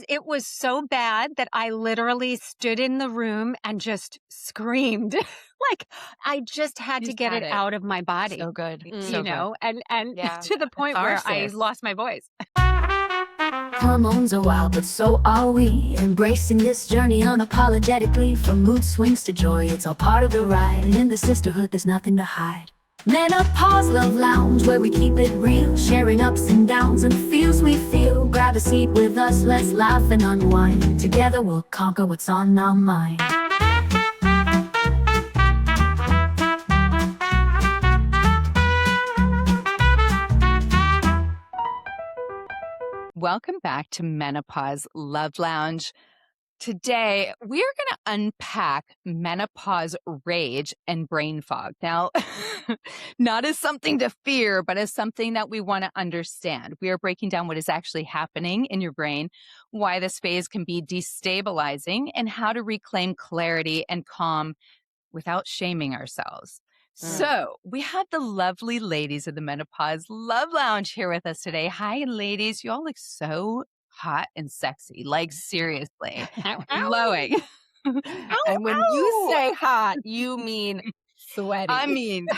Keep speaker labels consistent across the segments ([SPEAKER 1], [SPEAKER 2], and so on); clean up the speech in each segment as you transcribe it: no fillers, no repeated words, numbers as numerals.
[SPEAKER 1] It was so bad that I literally stood in the room and just screamed. Like I just had
[SPEAKER 2] You
[SPEAKER 1] to get
[SPEAKER 2] said
[SPEAKER 1] it
[SPEAKER 2] it.
[SPEAKER 1] out of my body.
[SPEAKER 2] So good.
[SPEAKER 1] You
[SPEAKER 2] So good.
[SPEAKER 1] know, and
[SPEAKER 2] Yeah.
[SPEAKER 1] to the point where I lost my voice.
[SPEAKER 3] Hormones are wild, but so are we. Embracing this journey unapologetically. From mood swings to joy, it's all part of the ride. And in the sisterhood, there's nothing to hide. Menopause Love Lounge, where we keep it real. Sharing ups and downs and feels we feel. Grab a seat with us, let's laugh and unwind. Together we'll conquer what's on our mind.
[SPEAKER 2] Welcome back to Menopause Love Lounge. Today, we are going to unpack menopause rage and brain fog. Now, not as something to fear, but as something that we want to understand. We are breaking down what is actually happening in your brain, why this phase can be destabilizing, and how to reclaim clarity and calm without shaming ourselves. So, we have the lovely ladies of the Menopause Love Lounge here with us today. Hi, ladies. You all look so hot and sexy. Like, seriously. Glowing.
[SPEAKER 4] And when you say hot, you mean sweaty.
[SPEAKER 2] I mean,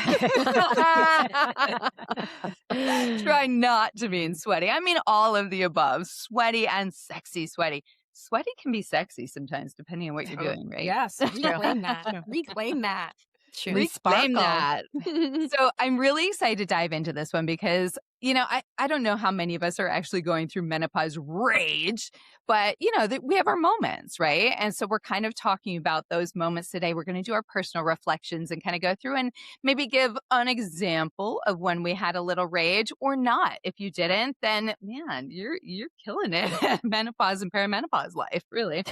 [SPEAKER 2] try not to mean sweaty. I mean, all of the above. Sweaty and sexy sweaty. Sweaty can be sexy sometimes, depending on what you're doing, right?
[SPEAKER 4] Yes, reclaim that. Reclaim that.
[SPEAKER 2] True. Reclaim that. So I'm really excited to dive into this one because, I don't know how many of us are actually going through menopause rage, but, we have our moments, right? And so we're kind of talking about those moments today. We're going to do our personal reflections and kind of go through and maybe give an example of when we had a little rage or not. If you didn't, then man, you're killing it. Menopause and perimenopause life, really.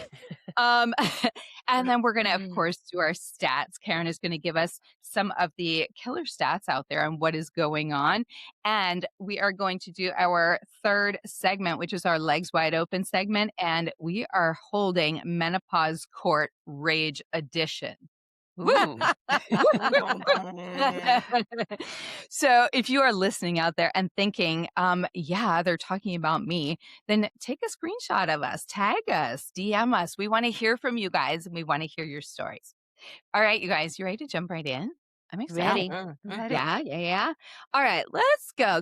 [SPEAKER 2] And then we're going to, of course, do our stats. Karen is going to give us some of the killer stats out there and what is going on. And we are going to do our third segment, which is our legs wide open segment. And we are holding Menopause Court Rage Edition. Woo. So if you are listening out there and thinking, yeah, they're talking about me, then take a screenshot of us, tag us, DM us. We want to hear from you guys and we want to hear your stories. All right, you guys, you ready to jump right in? I'm excited.
[SPEAKER 1] Ready.
[SPEAKER 2] Yeah. All right, let's go.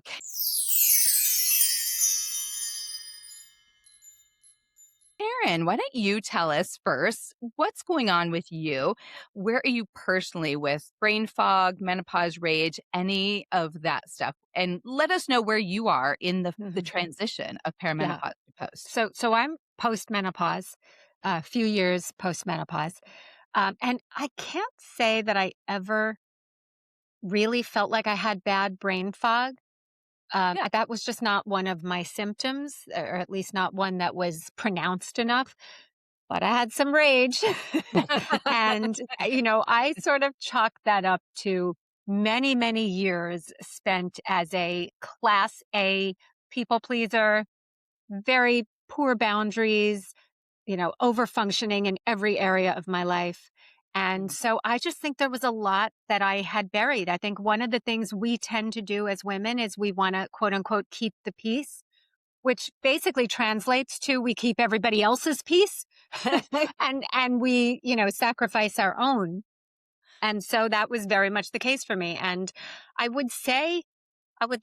[SPEAKER 2] Karen, why don't you tell us first what's going on with you? Where are you personally with brain fog, menopause rage, any of that stuff? And let us know where you are in the transition of perimenopause to post.
[SPEAKER 1] So I'm postmenopause, a few years postmenopause. And I can't say that I ever really felt like I had bad brain fog. That was just not one of my symptoms, or at least not one that was pronounced enough. But I had some rage. And, I sort of chalk that up to many, many years spent as a class A people pleaser, very poor boundaries, over functioning in every area of my life. And so I just think there was a lot that I had buried. I think one of the things we tend to do as women is we want to, quote unquote, keep the peace, which basically translates to we keep everybody else's peace and we, sacrifice our own. And so that was very much the case for me. And I would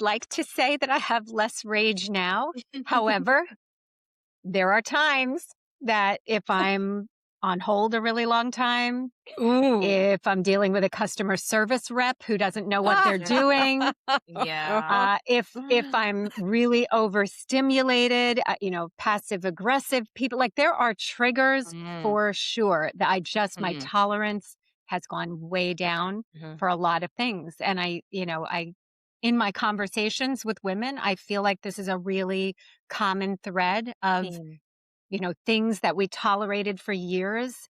[SPEAKER 1] like to say that I have less rage now. However, there are times that if I'm on hold a really long time, if I'm dealing with a customer service rep who doesn't know what they're doing, if I'm really overstimulated, passive aggressive people, like there are triggers for sure that my tolerance has gone way down for a lot of things. And I in my conversations with women, I feel like this is a really common thread of, things that we tolerated for years.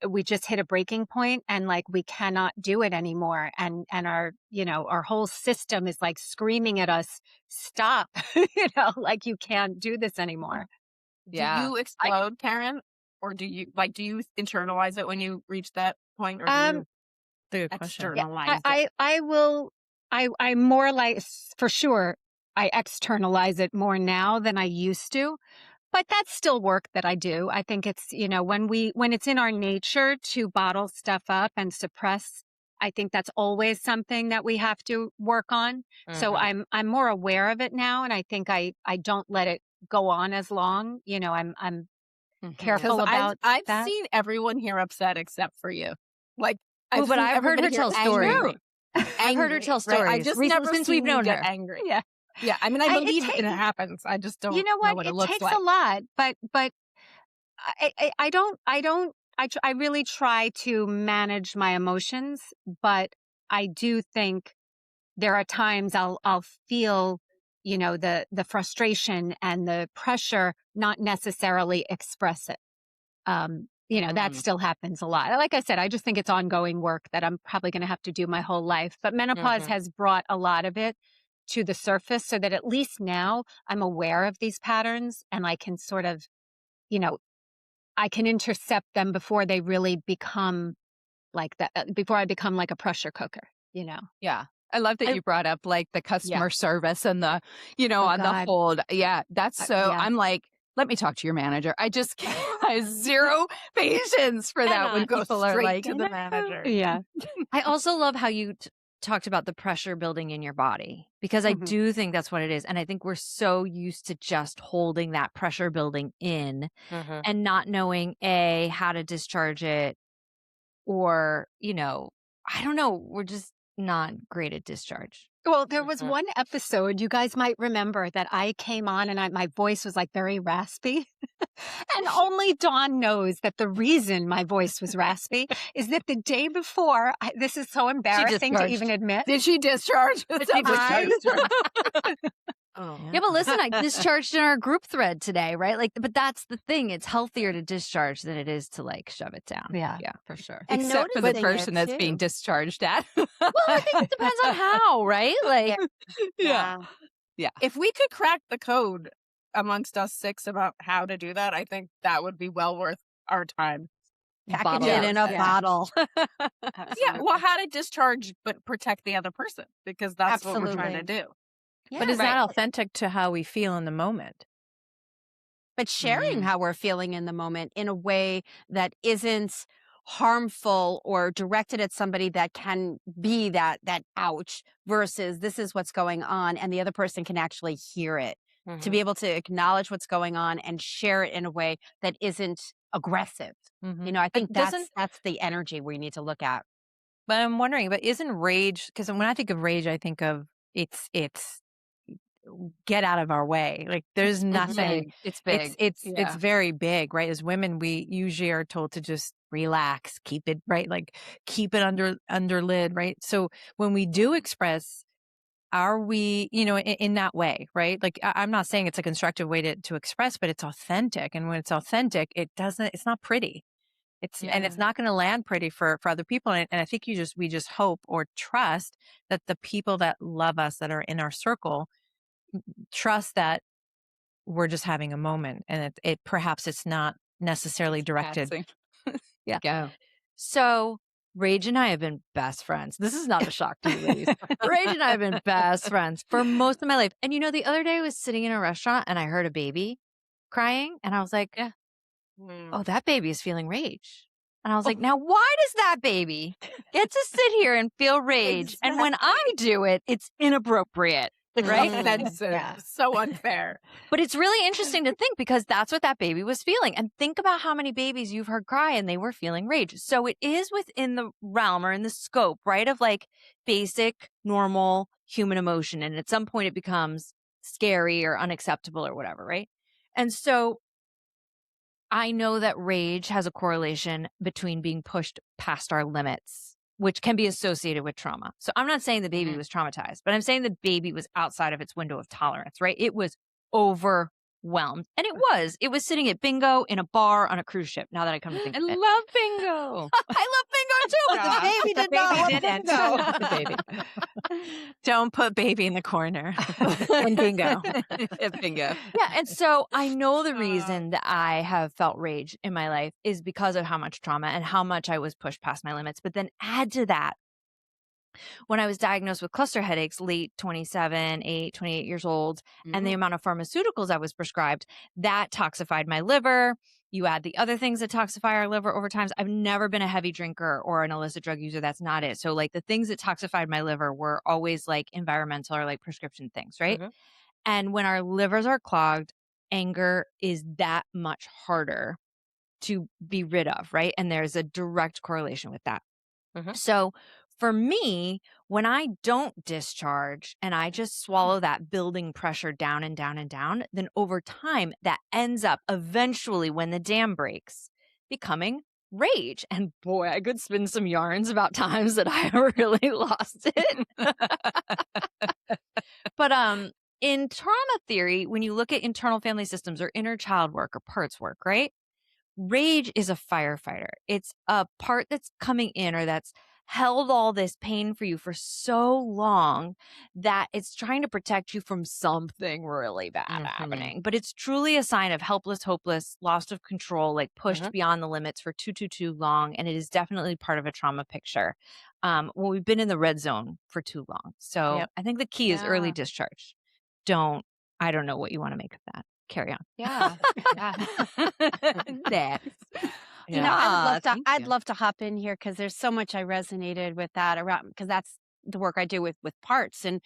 [SPEAKER 1] We just hit a breaking point and like we cannot do it anymore. And our, our whole system is like screaming at us, stop, like you can't do this anymore.
[SPEAKER 4] Do you explode, Karen? Or do you internalize it when you reach that point? Or do you externalize it?
[SPEAKER 1] I more like, for sure, I externalize it more now than I used to. But that's still work that I do. I think it's, when it's in our nature to bottle stuff up and suppress, I think that's always something that we have to work on. So I'm more aware of it now, and I think I don't let it go on as long. I'm careful about
[SPEAKER 4] I've
[SPEAKER 1] that.
[SPEAKER 4] seen everyone here upset except for you. Like,
[SPEAKER 5] but
[SPEAKER 4] seen
[SPEAKER 5] I've heard her
[SPEAKER 4] everybody
[SPEAKER 5] tell
[SPEAKER 4] here
[SPEAKER 5] stories.
[SPEAKER 4] angry.
[SPEAKER 5] I've heard her tell
[SPEAKER 4] Right?
[SPEAKER 5] stories.
[SPEAKER 4] I just
[SPEAKER 5] recently
[SPEAKER 4] never
[SPEAKER 5] since
[SPEAKER 4] seen
[SPEAKER 5] we've known
[SPEAKER 4] you
[SPEAKER 5] her.
[SPEAKER 4] get angry.
[SPEAKER 1] Yeah.
[SPEAKER 4] Yeah, I mean, I believe it happens. I just don't know what it looks
[SPEAKER 1] takes
[SPEAKER 4] like.
[SPEAKER 1] a lot, but I really try to manage my emotions, but I do think there are times I'll feel, the frustration and the pressure, not necessarily express it. That still happens a lot. Like I said, I just think it's ongoing work that I'm probably going to have to do my whole life. But menopause has brought a lot of it to the surface so that at least now I'm aware of these patterns and I can sort of, I can intercept them before they really become like that, before I become like a pressure cooker.
[SPEAKER 2] Yeah. I love that you brought up like the customer service and the, on the hold. Yeah. That's so, I'm like, let me talk to your manager. I just I have zero patience for that when people are like,
[SPEAKER 4] to the manager.
[SPEAKER 1] Yeah.
[SPEAKER 5] I also love how you talked about the pressure building in your body, because I do think that's what it is. And I think we're so used to just holding that pressure building in and not knowing how to discharge it, or, I don't know. We're just not great at discharge.
[SPEAKER 1] Well, there was one episode you guys might remember that I came on and my voice was like very raspy. And only Dawn knows that the reason my voice was raspy is that the day before, this is so embarrassing to even admit.
[SPEAKER 4] Did she discharge?
[SPEAKER 5] Oh. Yeah, but listen, I discharged in our group thread today, right? Like, but that's the thing. It's healthier to discharge than it is to like shove it down.
[SPEAKER 1] Yeah,
[SPEAKER 2] for sure.
[SPEAKER 5] And
[SPEAKER 2] except for the person that's being discharged at.
[SPEAKER 5] Well, I think it depends on how, right? Like,
[SPEAKER 2] yeah.
[SPEAKER 4] If we could crack the code amongst us 6 about how to do that, I think that would be well worth our time.
[SPEAKER 5] Package it in a bottle.
[SPEAKER 4] Yeah, well, how to discharge but protect the other person, because that's what we're trying to do.
[SPEAKER 6] Yeah, but is that authentic to how we feel in the moment?
[SPEAKER 7] But sharing how we're feeling in the moment in a way that isn't harmful or directed at somebody that can be that ouch, versus this is what's going on and the other person can actually hear it. To be able to acknowledge what's going on and share it in a way that isn't aggressive. I think that's the energy we need to look at.
[SPEAKER 6] But I'm wondering, but isn't rage, because when I think of rage, I think of it's get out of our way. Like there's nothing.
[SPEAKER 2] It's big.
[SPEAKER 6] It's very big, right? As women, we usually are told to just relax, keep it right, like keep it under lid, right? So when we do express, are we, in that way, right? Like I'm not saying it's a constructive way to express, but it's authentic. And when it's authentic, it's not pretty. And it's not going to land pretty for other people. And I think we just hope or trust that the people that love us, that are in our circle, trust that we're just having a moment, and perhaps it's not necessarily directed.
[SPEAKER 5] Yeah. So Rage and I have been best friends. This is not a shock to you, ladies. Rage and I have been best friends for most of my life. And the other day I was sitting in a restaurant and I heard a baby crying, and I was like, oh, that baby is feeling rage. And I was like, now why does that baby get to sit here and feel rage? And when I do it, it's inappropriate. Right?
[SPEAKER 4] Offensive. So unfair.
[SPEAKER 5] But it's really interesting to think, because that's what that baby was feeling. And think about how many babies you've heard cry and they were feeling rage. So it is within the realm or in the scope, right, of like basic, normal human emotion. And at some point it becomes scary or unacceptable or whatever, right? And so I know that rage has a correlation between being pushed past our limits, which can be associated with trauma. So I'm not saying the baby was traumatized, but I'm saying the baby was outside of its window of tolerance, right? It was overwhelmed. And it was sitting at bingo in a bar on a cruise ship, now that I come to think of it.
[SPEAKER 2] I love bingo.
[SPEAKER 5] I love bingo too, but the baby did not love bingo.
[SPEAKER 6] The baby. Don't put baby in the corner in bingo.
[SPEAKER 2] Bingo.
[SPEAKER 5] Yeah, and so I know the reason that I have felt rage in my life is because of how much trauma and how much I was pushed past my limits. But then add to that When I was diagnosed with cluster headaches, late 28 years old, and the amount of pharmaceuticals I was prescribed, that toxified my liver. You add the other things that toxify our liver over time. I've never been a heavy drinker or an illicit drug user. That's not it. So like the things that toxified my liver were always like environmental or like prescription things, right? And when our livers are clogged, anger is that much harder to be rid of, right? And there's a direct correlation with that. So for me, when I don't discharge and I just swallow that building pressure down and down and down, then over time that ends up eventually when the dam breaks becoming rage. And boy, I could spin some yarns about times that I really lost it. But in trauma theory, when you look at internal family systems or inner child work or parts work, right? Rage is a firefighter. It's a part that's coming in or that's held all this pain for you for so long that it's trying to protect you from something really bad happening. But it's truly a sign of helpless, hopeless, lost of control, like pushed beyond the limits for too long. And it is definitely part of a trauma picture. Well, we've been in the red zone for too long. So I think the key is early discharge. I don't know what you want to make of that. Carry on.
[SPEAKER 7] Yeah.
[SPEAKER 5] Next.
[SPEAKER 7] You know, I'd love to hop in here because there's so much I resonated with that around because that's the work I do with parts and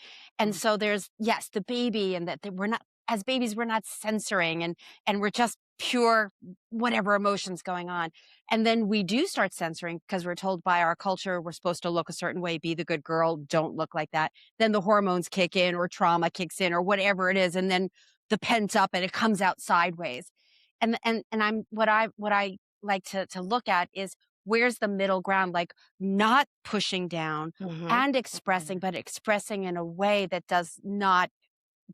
[SPEAKER 7] so there's the baby and that we're not as babies we're not censoring and we're just pure whatever emotions going on, and then we do start censoring because we're told by our culture we're supposed to look a certain way, be the good girl, don't look like that. Then the hormones kick in or trauma kicks in or whatever it is, and then the pent up and it comes out sideways. And I'm what I like to look at is where's the middle ground, like not pushing down and expressing, but expressing in a way that does not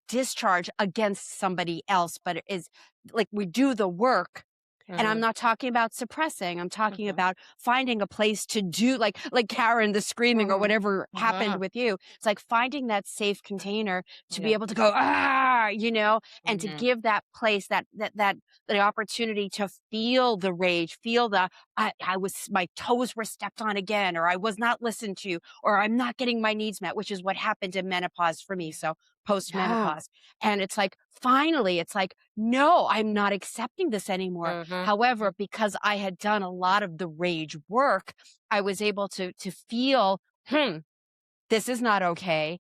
[SPEAKER 7] discharge against somebody else, but it is like we do the work. And I'm not talking about suppressing. I'm talking about finding a place to do like Karen, the screaming or whatever happened with you. It's like finding that safe container to be able to go, and to give that place that the opportunity to feel the rage, feel the, my toes were stepped on again, or I was not listened to, or I'm not getting my needs met, which is what happened in menopause for me. So post-menopause. And it's like, finally, it's like, no, I'm not accepting this anymore. However, because I had done a lot of the rage work, I was able to feel, this is not okay.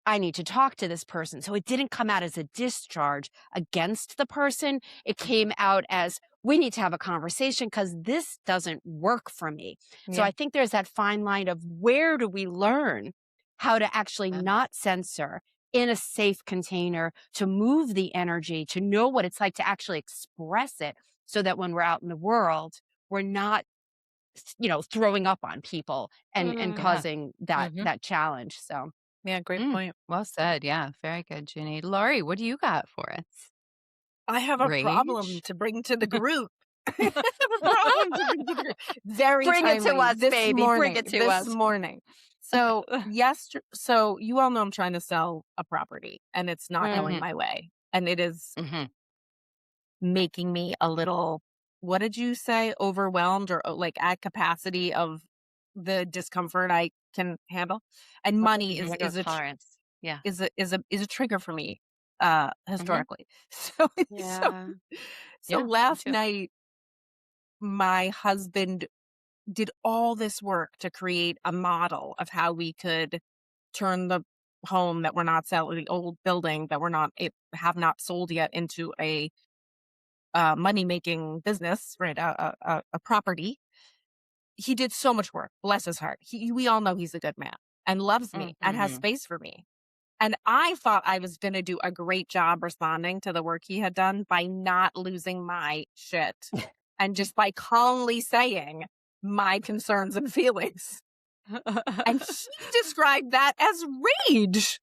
[SPEAKER 7] I need to talk to this person. So it didn't come out as a discharge against the person. It came out as, we need to have a conversation because this doesn't work for me. So I think there's that fine line of where do we learn how to actually not censor in a safe container, to move the energy, to know what it's like to actually express it so that when we're out in the world, we're not, throwing up on people and causing that challenge. So.
[SPEAKER 4] Yeah, great point.
[SPEAKER 2] Well said. Yeah, very good, Ginny. Laurie, what do you got for us?
[SPEAKER 4] I have a problem to bring to the group. I have a problem to bring to the group. Very
[SPEAKER 7] bring
[SPEAKER 4] timely.
[SPEAKER 7] It to us, baby.
[SPEAKER 4] Morning,
[SPEAKER 7] bring it to us.
[SPEAKER 4] This morning. So, so you all know I'm trying to sell a property and it's not going my way. And it is making me a little, what did you say, overwhelmed or like at capacity of the discomfort I can handle. And money is a tolerance. Is a trigger for me historically. So last night my husband did all this work to create a model of how we could turn the home that we're not selling, the old building that have not sold yet, into a money-making business, right? A property. He did so much work. Bless his heart. We all know he's a good man and loves me and has space for me. And I thought I was going to do a great job responding to the work he had done by not losing my shit and just by calmly saying my concerns and feelings. And he described that as rage.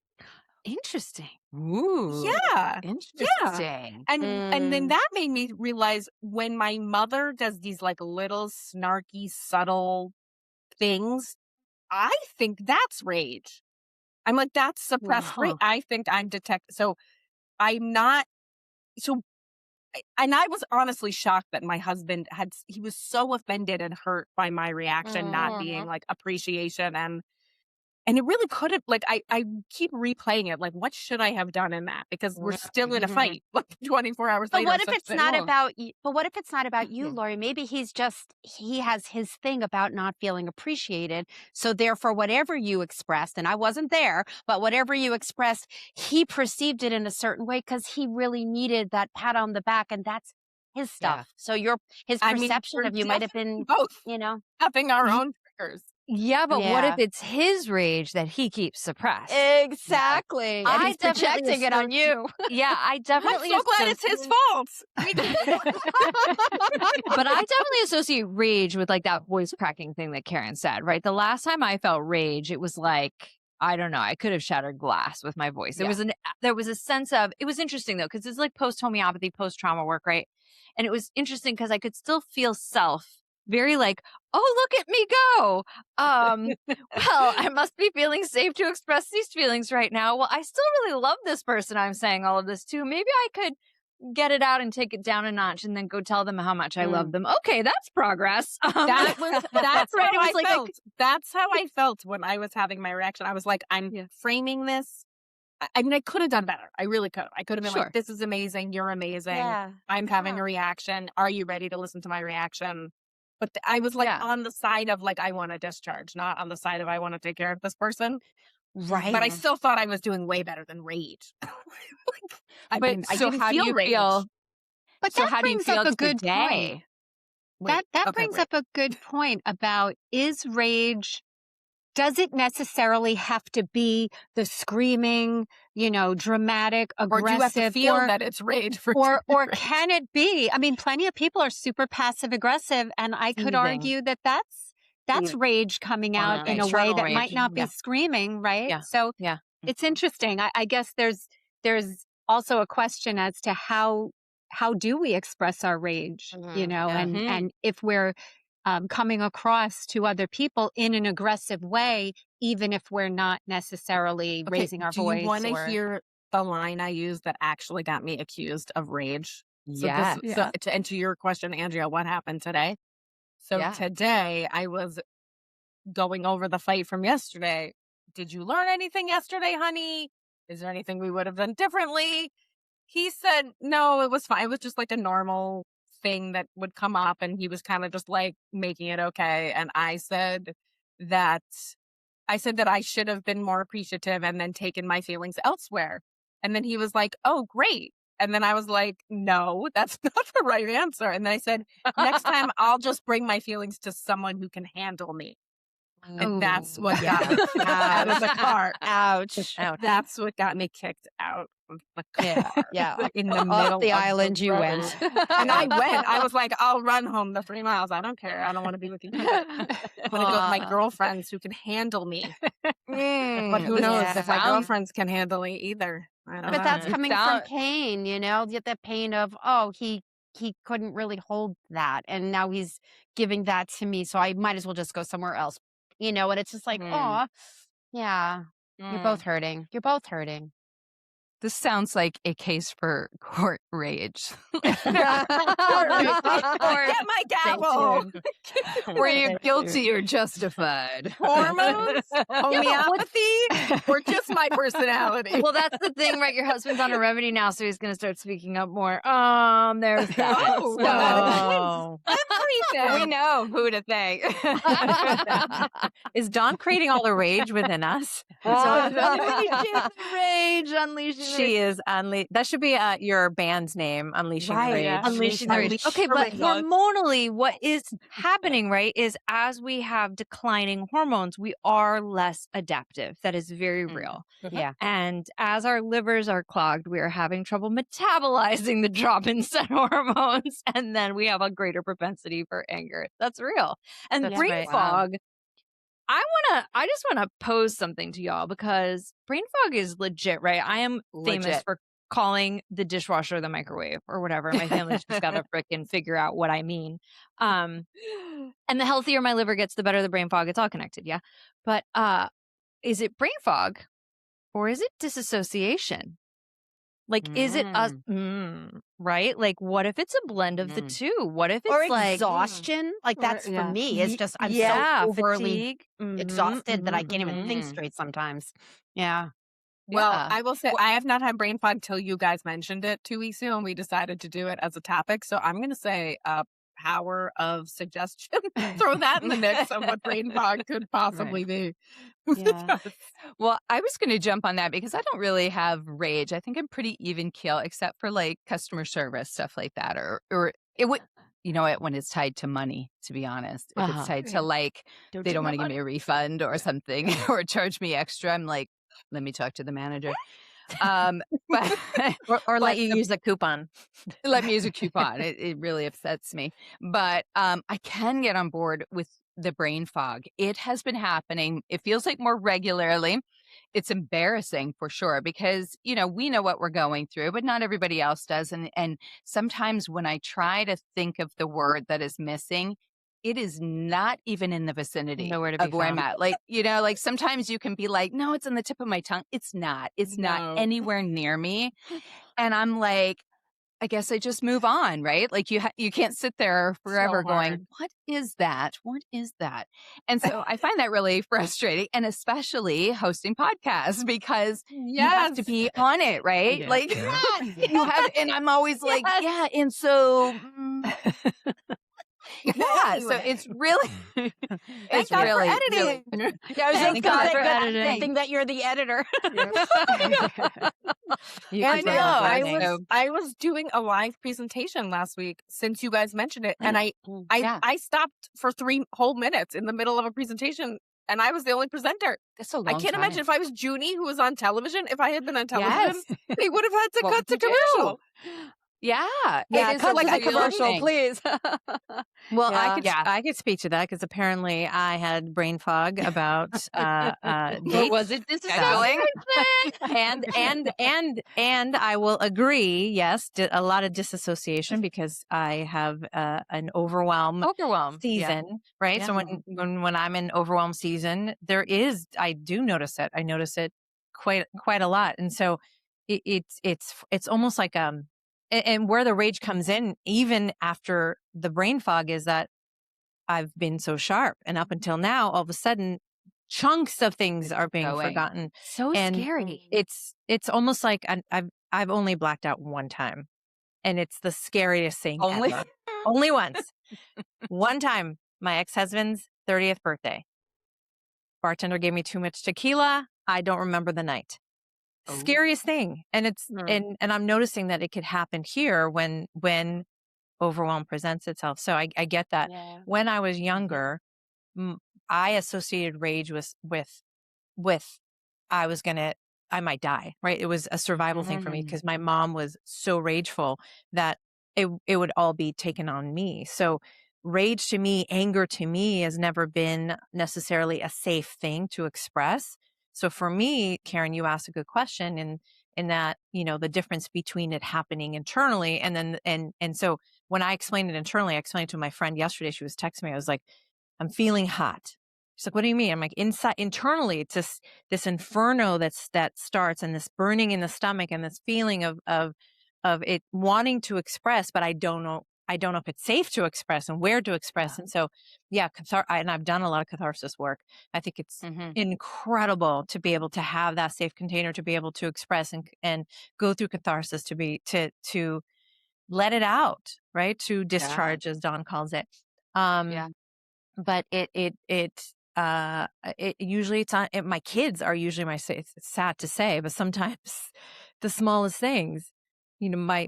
[SPEAKER 5] Interesting.
[SPEAKER 2] Ooh.
[SPEAKER 4] Yeah.
[SPEAKER 2] Interesting.
[SPEAKER 4] Yeah. And then that made me realize when my mother does these like little snarky, subtle things, I think that's rage. I'm like, that's suppressed rage. I think I'm so I'm not, and I was honestly shocked that my husband he was so offended and hurt by my reaction not being like appreciation. And And it really could have, like, I keep replaying it. Like, what should I have done in that? Because we're still in a fight, like 24 hours
[SPEAKER 7] But
[SPEAKER 4] later.
[SPEAKER 7] what if it's not about you? But what if it's not about you,
[SPEAKER 4] Mhm.
[SPEAKER 7] Lori? Maybe he has his thing about not feeling appreciated. So therefore, whatever you expressed, and I wasn't there, but whatever you expressed, he perceived it in a certain way because he really needed that pat on the back, and that's his stuff. So his
[SPEAKER 4] I mean,
[SPEAKER 7] perception
[SPEAKER 4] we're
[SPEAKER 7] of you might have been,
[SPEAKER 4] both
[SPEAKER 7] you know,
[SPEAKER 4] having our
[SPEAKER 2] Ye-
[SPEAKER 4] own triggers.
[SPEAKER 2] Yeah, but what if
[SPEAKER 7] yeah,
[SPEAKER 2] it's his rage that he keeps suppressed?
[SPEAKER 7] exactly, and
[SPEAKER 2] I
[SPEAKER 7] he's
[SPEAKER 2] definitely
[SPEAKER 7] projecting it on you.
[SPEAKER 2] Yeah, I
[SPEAKER 4] I'm
[SPEAKER 2] definitely
[SPEAKER 4] so glad it's his
[SPEAKER 2] associate-
[SPEAKER 4] fault.
[SPEAKER 2] But I definitely associate rage with like that voice cracking thing that Karen said, right? The last time I felt rage, it was like, I don't know, I could have shattered glass with my voice. There was a sense of, it was interesting though, because it's like post homeopathy, post trauma work, right? And it was interesting because I could still feel self very like, oh, look at me go. Well, I must be feeling safe to express these feelings right now. Well, I still really love this person I'm saying all of this to. Maybe I could get it out and take it down a notch and then go tell them how much I love them. Okay, that's progress.
[SPEAKER 4] That's
[SPEAKER 2] right.
[SPEAKER 4] how
[SPEAKER 2] It was
[SPEAKER 4] I
[SPEAKER 2] like
[SPEAKER 4] felt. That's how I felt when I was having my reaction. I was like, I'm framing this. I mean, I could have done better. I really could have. I could have been like, this is amazing. You're amazing.
[SPEAKER 7] Yeah.
[SPEAKER 4] I'm having a reaction. Are you ready to listen to my reaction? But I was like on the side of like, I want to discharge, not on the side of I want to take care of this person.
[SPEAKER 7] Right.
[SPEAKER 4] But I still thought I was doing way better than rage. I didn't
[SPEAKER 2] how do you
[SPEAKER 4] rage.
[SPEAKER 2] feel?
[SPEAKER 1] But
[SPEAKER 2] So
[SPEAKER 1] that
[SPEAKER 2] how do you
[SPEAKER 1] brings
[SPEAKER 2] feel
[SPEAKER 1] up a good point.
[SPEAKER 2] today?
[SPEAKER 1] That brings up a good point about, is rage, does it necessarily have to be the screaming, dramatic, aggressive?
[SPEAKER 4] Or do you have to feel that it's rage for
[SPEAKER 1] or can it be? I mean, plenty of people are super passive aggressive, and I could argue that that's rage coming out in a way that might not be screaming, right? So it's interesting. I guess there's also a question as to how do we express our rage, and if we're coming across to other people in an aggressive way, even if we're not necessarily raising our voice.
[SPEAKER 4] Do you want to hear the line I used that actually got me accused of rage?
[SPEAKER 2] Yes.
[SPEAKER 4] So to your question, Andrea, what happened today? So today I was going over the fight from yesterday. Did you learn anything yesterday, honey? Is there anything we would have done differently? He said, no, it was fine. It was just like a normal thing that would come up, and he was kind of just like making it okay. And I said that I should have been more appreciative and then taken my feelings elsewhere. And then he was like, oh, great. And then I was like, no, that's not the right answer. And then I said, next time I'll just bring my feelings to someone who can handle me. And that's what got me out of the car.
[SPEAKER 7] Ouch.
[SPEAKER 4] That's what got me kicked out of the car.
[SPEAKER 7] Yeah.
[SPEAKER 4] In the middle
[SPEAKER 7] Off the
[SPEAKER 4] of
[SPEAKER 7] island
[SPEAKER 4] the
[SPEAKER 7] you
[SPEAKER 4] road.
[SPEAKER 7] went.
[SPEAKER 4] And I went. I was like, I'll run home the 3 miles. I don't care. I don't want to be with you. I'm going to go with my girlfriends who can handle me. But who knows if my girlfriends can handle me either. I don't know.
[SPEAKER 7] But that's coming from pain, get the pain of, he couldn't really hold that, and now he's giving that to me, so I might as well just go somewhere else. And it's just like, you're both hurting. You're both hurting.
[SPEAKER 2] This sounds like a case for court rage.
[SPEAKER 4] Get my gavel.
[SPEAKER 2] Were you guilty or justified?
[SPEAKER 4] Hormones? Homeopathy? Or just my personality?
[SPEAKER 5] Well, that's the thing, right? Your husband's on a remedy now, so he's going to start speaking up more. There's that.
[SPEAKER 4] Everything.
[SPEAKER 6] We know who to thank. Is Dawn creating all the rage within us?
[SPEAKER 5] Rage, unleashing
[SPEAKER 6] She is that should be your band's name, Unleashing the Rage.
[SPEAKER 5] Yeah. Unleashing the Rage. Okay, but hormonally, what is happening, right, is as we have declining hormones, we are less adaptive. That is very real.
[SPEAKER 7] Yeah.
[SPEAKER 5] And as our livers are clogged, we are having trouble metabolizing the drop in set hormones, and then we have a greater propensity for anger. That's real. And
[SPEAKER 7] That's
[SPEAKER 5] brain
[SPEAKER 7] right.
[SPEAKER 5] fog. I just want to pose something to y'all, because brain fog is legit, right? I am famous for calling the dishwasher the microwave or whatever. My family's just got to frickin' figure out what I mean. And the healthier my liver gets, the better the brain fog. It's all connected, yeah. But is it brain fog or is it disassociation? Like, is it us? Right? Like, what if it's a blend of the two? What if
[SPEAKER 7] Or
[SPEAKER 5] it's like,
[SPEAKER 7] exhaustion. Like that's for me. It's just I'm so
[SPEAKER 5] yeah,
[SPEAKER 7] overly
[SPEAKER 5] fatigue.
[SPEAKER 7] exhausted that I can't even think straight sometimes. Yeah.
[SPEAKER 4] Well,
[SPEAKER 2] Yeah.
[SPEAKER 4] I will say I have not had brain fog till you guys mentioned it 2 weeks ago, and we decided to do it as a topic. So I'm going to say power of suggestion. Throw that in the mix of what brain fog could possibly be.
[SPEAKER 7] Yeah.
[SPEAKER 2] Well, I was going to jump on that because I don't really have rage. I think I'm pretty even keel, except for like customer service, stuff like that. Or it would, you know what, when it's tied to money, to be honest. If it's tied to like, they don't want to give me a refund or something or charge me extra, I'm like, let me talk to the manager. But
[SPEAKER 6] Or let
[SPEAKER 2] but
[SPEAKER 6] you use a coupon.
[SPEAKER 2] let me use a coupon. It really upsets me. But I can get on board with the brain fog. It has been happening. It feels like more regularly. It's embarrassing for sure because, you know, we know what we're going through, but not everybody else does. And sometimes when I try to think of the word that is missing, it is not even in the vicinity
[SPEAKER 6] Nowhere to be
[SPEAKER 2] of where I'm
[SPEAKER 6] found.
[SPEAKER 2] at. Like, you know, like sometimes you can be like, no, it's on the tip of my tongue. It's not. It's not
[SPEAKER 4] No.
[SPEAKER 2] anywhere near me. And I'm like, I guess I just move on, right? Like you can't sit there forever going, what is that? What is that? And so I find that really frustrating, and especially hosting podcasts because you have to be on it, right? Like you have, and I'm always like, yeah. And so, yeah, so it's really, it's
[SPEAKER 4] God for
[SPEAKER 2] really,
[SPEAKER 4] editing.
[SPEAKER 2] really,
[SPEAKER 7] Yeah, I was
[SPEAKER 2] Thank God for editing.
[SPEAKER 7] Good thing that you're the editor.
[SPEAKER 4] I know.
[SPEAKER 2] know.
[SPEAKER 4] I was doing a live presentation last week since you guys mentioned it, and
[SPEAKER 2] Yeah.
[SPEAKER 4] I stopped for 3 whole minutes in the middle of a presentation, and I was the only presenter.
[SPEAKER 2] That's a long
[SPEAKER 4] I can't
[SPEAKER 2] time.
[SPEAKER 4] imagine if I was Junie who was on television. If I had been on television, they would have had to
[SPEAKER 2] What
[SPEAKER 4] cut to
[SPEAKER 2] would you do?
[SPEAKER 4] commercial.
[SPEAKER 2] Yeah.
[SPEAKER 7] Yeah,
[SPEAKER 2] it is
[SPEAKER 7] cut
[SPEAKER 2] like
[SPEAKER 7] to
[SPEAKER 2] a
[SPEAKER 7] the
[SPEAKER 2] real
[SPEAKER 7] commercial,
[SPEAKER 2] thing.
[SPEAKER 7] please.
[SPEAKER 6] Well,
[SPEAKER 7] Yeah.
[SPEAKER 6] I could speak to that because apparently I had brain fog about
[SPEAKER 5] Or
[SPEAKER 6] dates.
[SPEAKER 5] was it
[SPEAKER 2] Scheduling?
[SPEAKER 6] and I will agree. Yes, a lot of disassociation because I have an overwhelm season, right?
[SPEAKER 5] Yeah.
[SPEAKER 6] So when I'm in overwhelm season, I do notice it. I notice it quite a lot, and so it's almost like and where the rage comes in, even after the brain fog, is that I've been so sharp, and up until now, all of a sudden, chunks of things are being forgotten.
[SPEAKER 5] So
[SPEAKER 6] And
[SPEAKER 5] scary.
[SPEAKER 6] It's almost like I've only blacked out one time, and it's the scariest thing
[SPEAKER 2] Only?
[SPEAKER 6] ever. Only once. One time, my ex-husband's 30th birthday. Bartender gave me too much tequila. I don't remember the night. Scariest thing, and it's and I'm noticing that it could happen here when overwhelm presents itself. So I get that. When I was younger, I associated rage with I might die, right? It was a survival thing for me because my mom was so rageful that it would all be taken on me. So rage to me, anger to me has never been necessarily a safe thing to express. So for me, Karen, you asked a good question in that, you know, the difference between it happening internally and then, and so when I explained it internally, I explained it to my friend yesterday. She was texting me. I was like, I'm feeling hot. She's like, what do you mean? I'm like, internally, it's just this inferno that starts, and this burning in the stomach, and this feeling of it wanting to express, but I don't know if it's safe to express and where to express. And so, yeah, and I've done a lot of catharsis work. I think it's incredible to be able to have that safe container to be able to express and go through catharsis, to let it out, right? To discharge, as Dawn calls it. But it usually it's on my kids are usually it's sad to say, but sometimes the smallest things, you know, my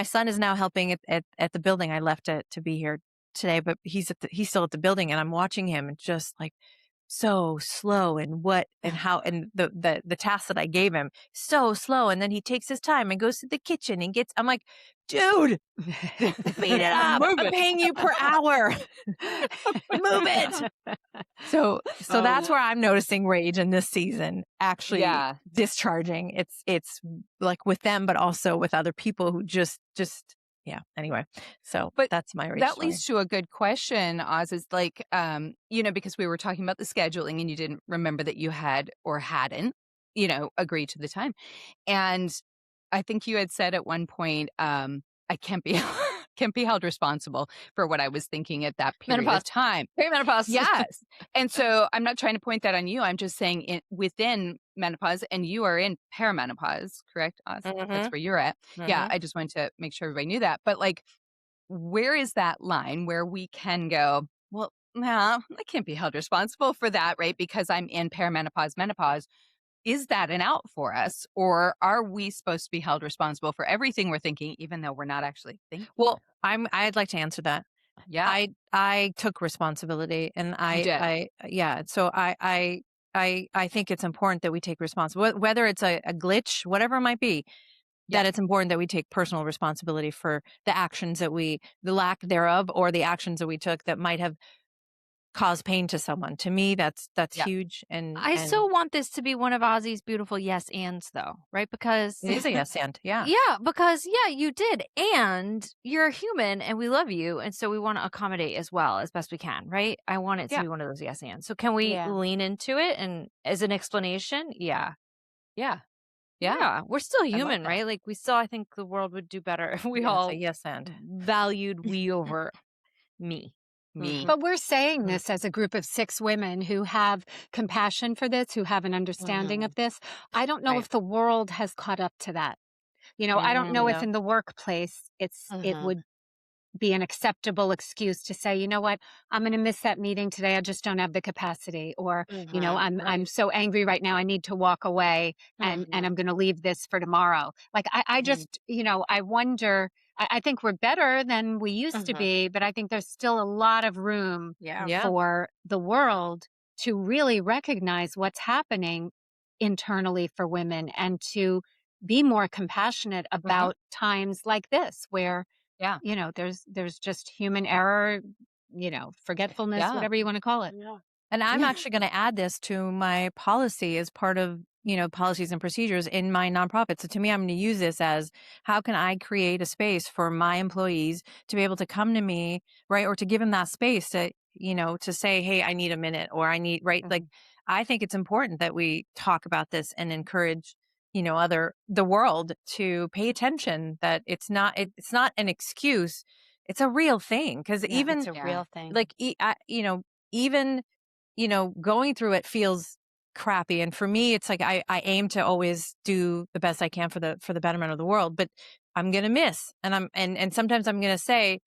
[SPEAKER 6] son is now helping at the building. I left to be here today, but he's still at the building, and I'm watching him and just like so slow and how and the task that I gave him so slow, and then he takes his time and goes to the kitchen and I'm like, dude, speed it up. I'm paying you per hour. Move it. So that's where I'm noticing rage in this season actually discharging. It's like with them, but also with other people who just anyway. So
[SPEAKER 2] but
[SPEAKER 6] that's my rage
[SPEAKER 2] that
[SPEAKER 6] story.
[SPEAKER 2] leads to a good question, Oz, is like you know, because we were talking about the scheduling and you didn't remember that you had or hadn't, you know, agreed to the time. And I think you had said at one point, I can't be can't be held responsible for what I was thinking at that period
[SPEAKER 5] Menopause.
[SPEAKER 2] of time.
[SPEAKER 5] Perimenopause.
[SPEAKER 2] Yes. And so I'm not trying to point that on you. I'm just saying within menopause, and you are in perimenopause, correct, Oz? That's where you're at. Yeah, I just wanted to make sure everybody knew that. But like, where is that line where we can go, well, I can't be held responsible for that, right? Because I'm in perimenopause, menopause. Is that an out for us? Or are we supposed to be held responsible for everything we're thinking, even though we're not actually thinking?
[SPEAKER 6] Well, I'd like to answer that.
[SPEAKER 2] Yeah.
[SPEAKER 6] I took responsibility, and
[SPEAKER 2] You did.
[SPEAKER 6] yeah. So I think it's important that we take responsibility, whether it's a glitch, whatever it might be,
[SPEAKER 2] Yeah.
[SPEAKER 6] that it's important that we take personal responsibility for the actions the lack thereof, or the actions that we took that might have caused pain to someone. To me, that's
[SPEAKER 2] Yeah.
[SPEAKER 6] huge.
[SPEAKER 5] I so want this to be one of Ozzy's beautiful yes ands, though, right? Because
[SPEAKER 6] it is a yes and, yeah.
[SPEAKER 5] yeah, because you did, and you're a human, and we love you, and so we want to accommodate as well as best we can, right? I want it to
[SPEAKER 2] Yeah.
[SPEAKER 5] be one of those yes ands. So can we lean into it and as an explanation? Yeah.
[SPEAKER 2] Yeah.
[SPEAKER 5] Yeah, we're still
[SPEAKER 2] love
[SPEAKER 5] human,
[SPEAKER 2] that.
[SPEAKER 5] right? Like I think the world would do better if we
[SPEAKER 6] Yeah, it's
[SPEAKER 5] all
[SPEAKER 6] a yes and.
[SPEAKER 5] valued we over me.
[SPEAKER 2] Me.
[SPEAKER 1] But we're saying this as a group of 6 women who have compassion for this, who have an understanding of this. I don't know
[SPEAKER 2] Right.
[SPEAKER 1] if the world has caught up to that. I don't know if in the workplace it would be an acceptable excuse to say, you know what, I'm going to miss that meeting today. I just don't have the capacity. Or, I'm so angry right now. I need to walk away and I'm going to leave this for tomorrow. Like, I just, I wonder, I think we're better than we used to be, but I think there's still a lot of room for the world to really recognize what's happening internally for women and to be more compassionate about times like this where
[SPEAKER 2] Yeah.
[SPEAKER 1] there's just human error, forgetfulness,
[SPEAKER 2] Yeah.
[SPEAKER 1] whatever you want to call it.
[SPEAKER 6] And I'm actually going to add this to my policy as part of, policies and procedures in my nonprofit. So to me, I'm going to use this as, how can I create a space for my employees to be able to come to me, right? Or to give them that space to, to say, hey, I need a minute, or I need, right? Like, I think it's important that we talk about this and encourage, the world to pay attention, that it's not an excuse. It's a real thing. Cause even
[SPEAKER 7] it's a real thing.
[SPEAKER 6] like, even, going through it feels crappy. And for me, it's like, I aim to always do the best I can for the betterment of the world, but I'm going to miss. And and sometimes I'm going to say,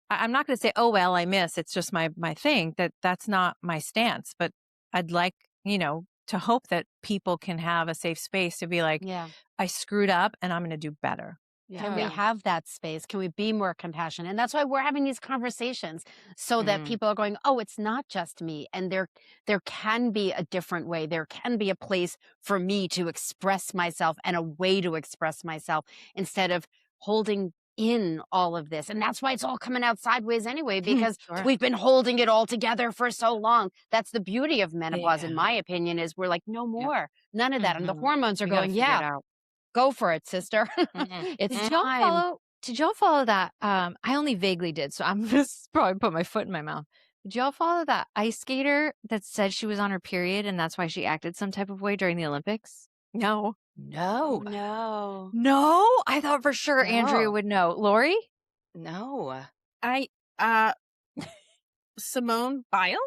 [SPEAKER 6] I'm not going to say, oh, well, I miss. It's just my thing. That's not my stance, but I'd like, to hope that people can have a safe space to be like, I screwed up and I'm going to do better.
[SPEAKER 7] Can we have that space? Can we be more compassionate? And that's why we're having these conversations, so that people are going, oh, it's not just me. And there can be a different way. There can be a place for me to express myself and a way to express myself instead of holding in all of this. And that's why it's all coming out sideways anyway, because we've been holding it all together for so long. That's the beauty of menopause, in my opinion, is we're like, no more, none of that. And the hormones are going, go for it, sister. It's time.
[SPEAKER 5] Did y'all follow that? I only vaguely did, so I'm just probably put my foot in my mouth. Did y'all follow that ice skater that said she was on her period and that's why she acted some type of way during the Olympics?
[SPEAKER 6] No.
[SPEAKER 5] No. I thought for sure Andrea would know. Lori?
[SPEAKER 4] No. Simone Biles?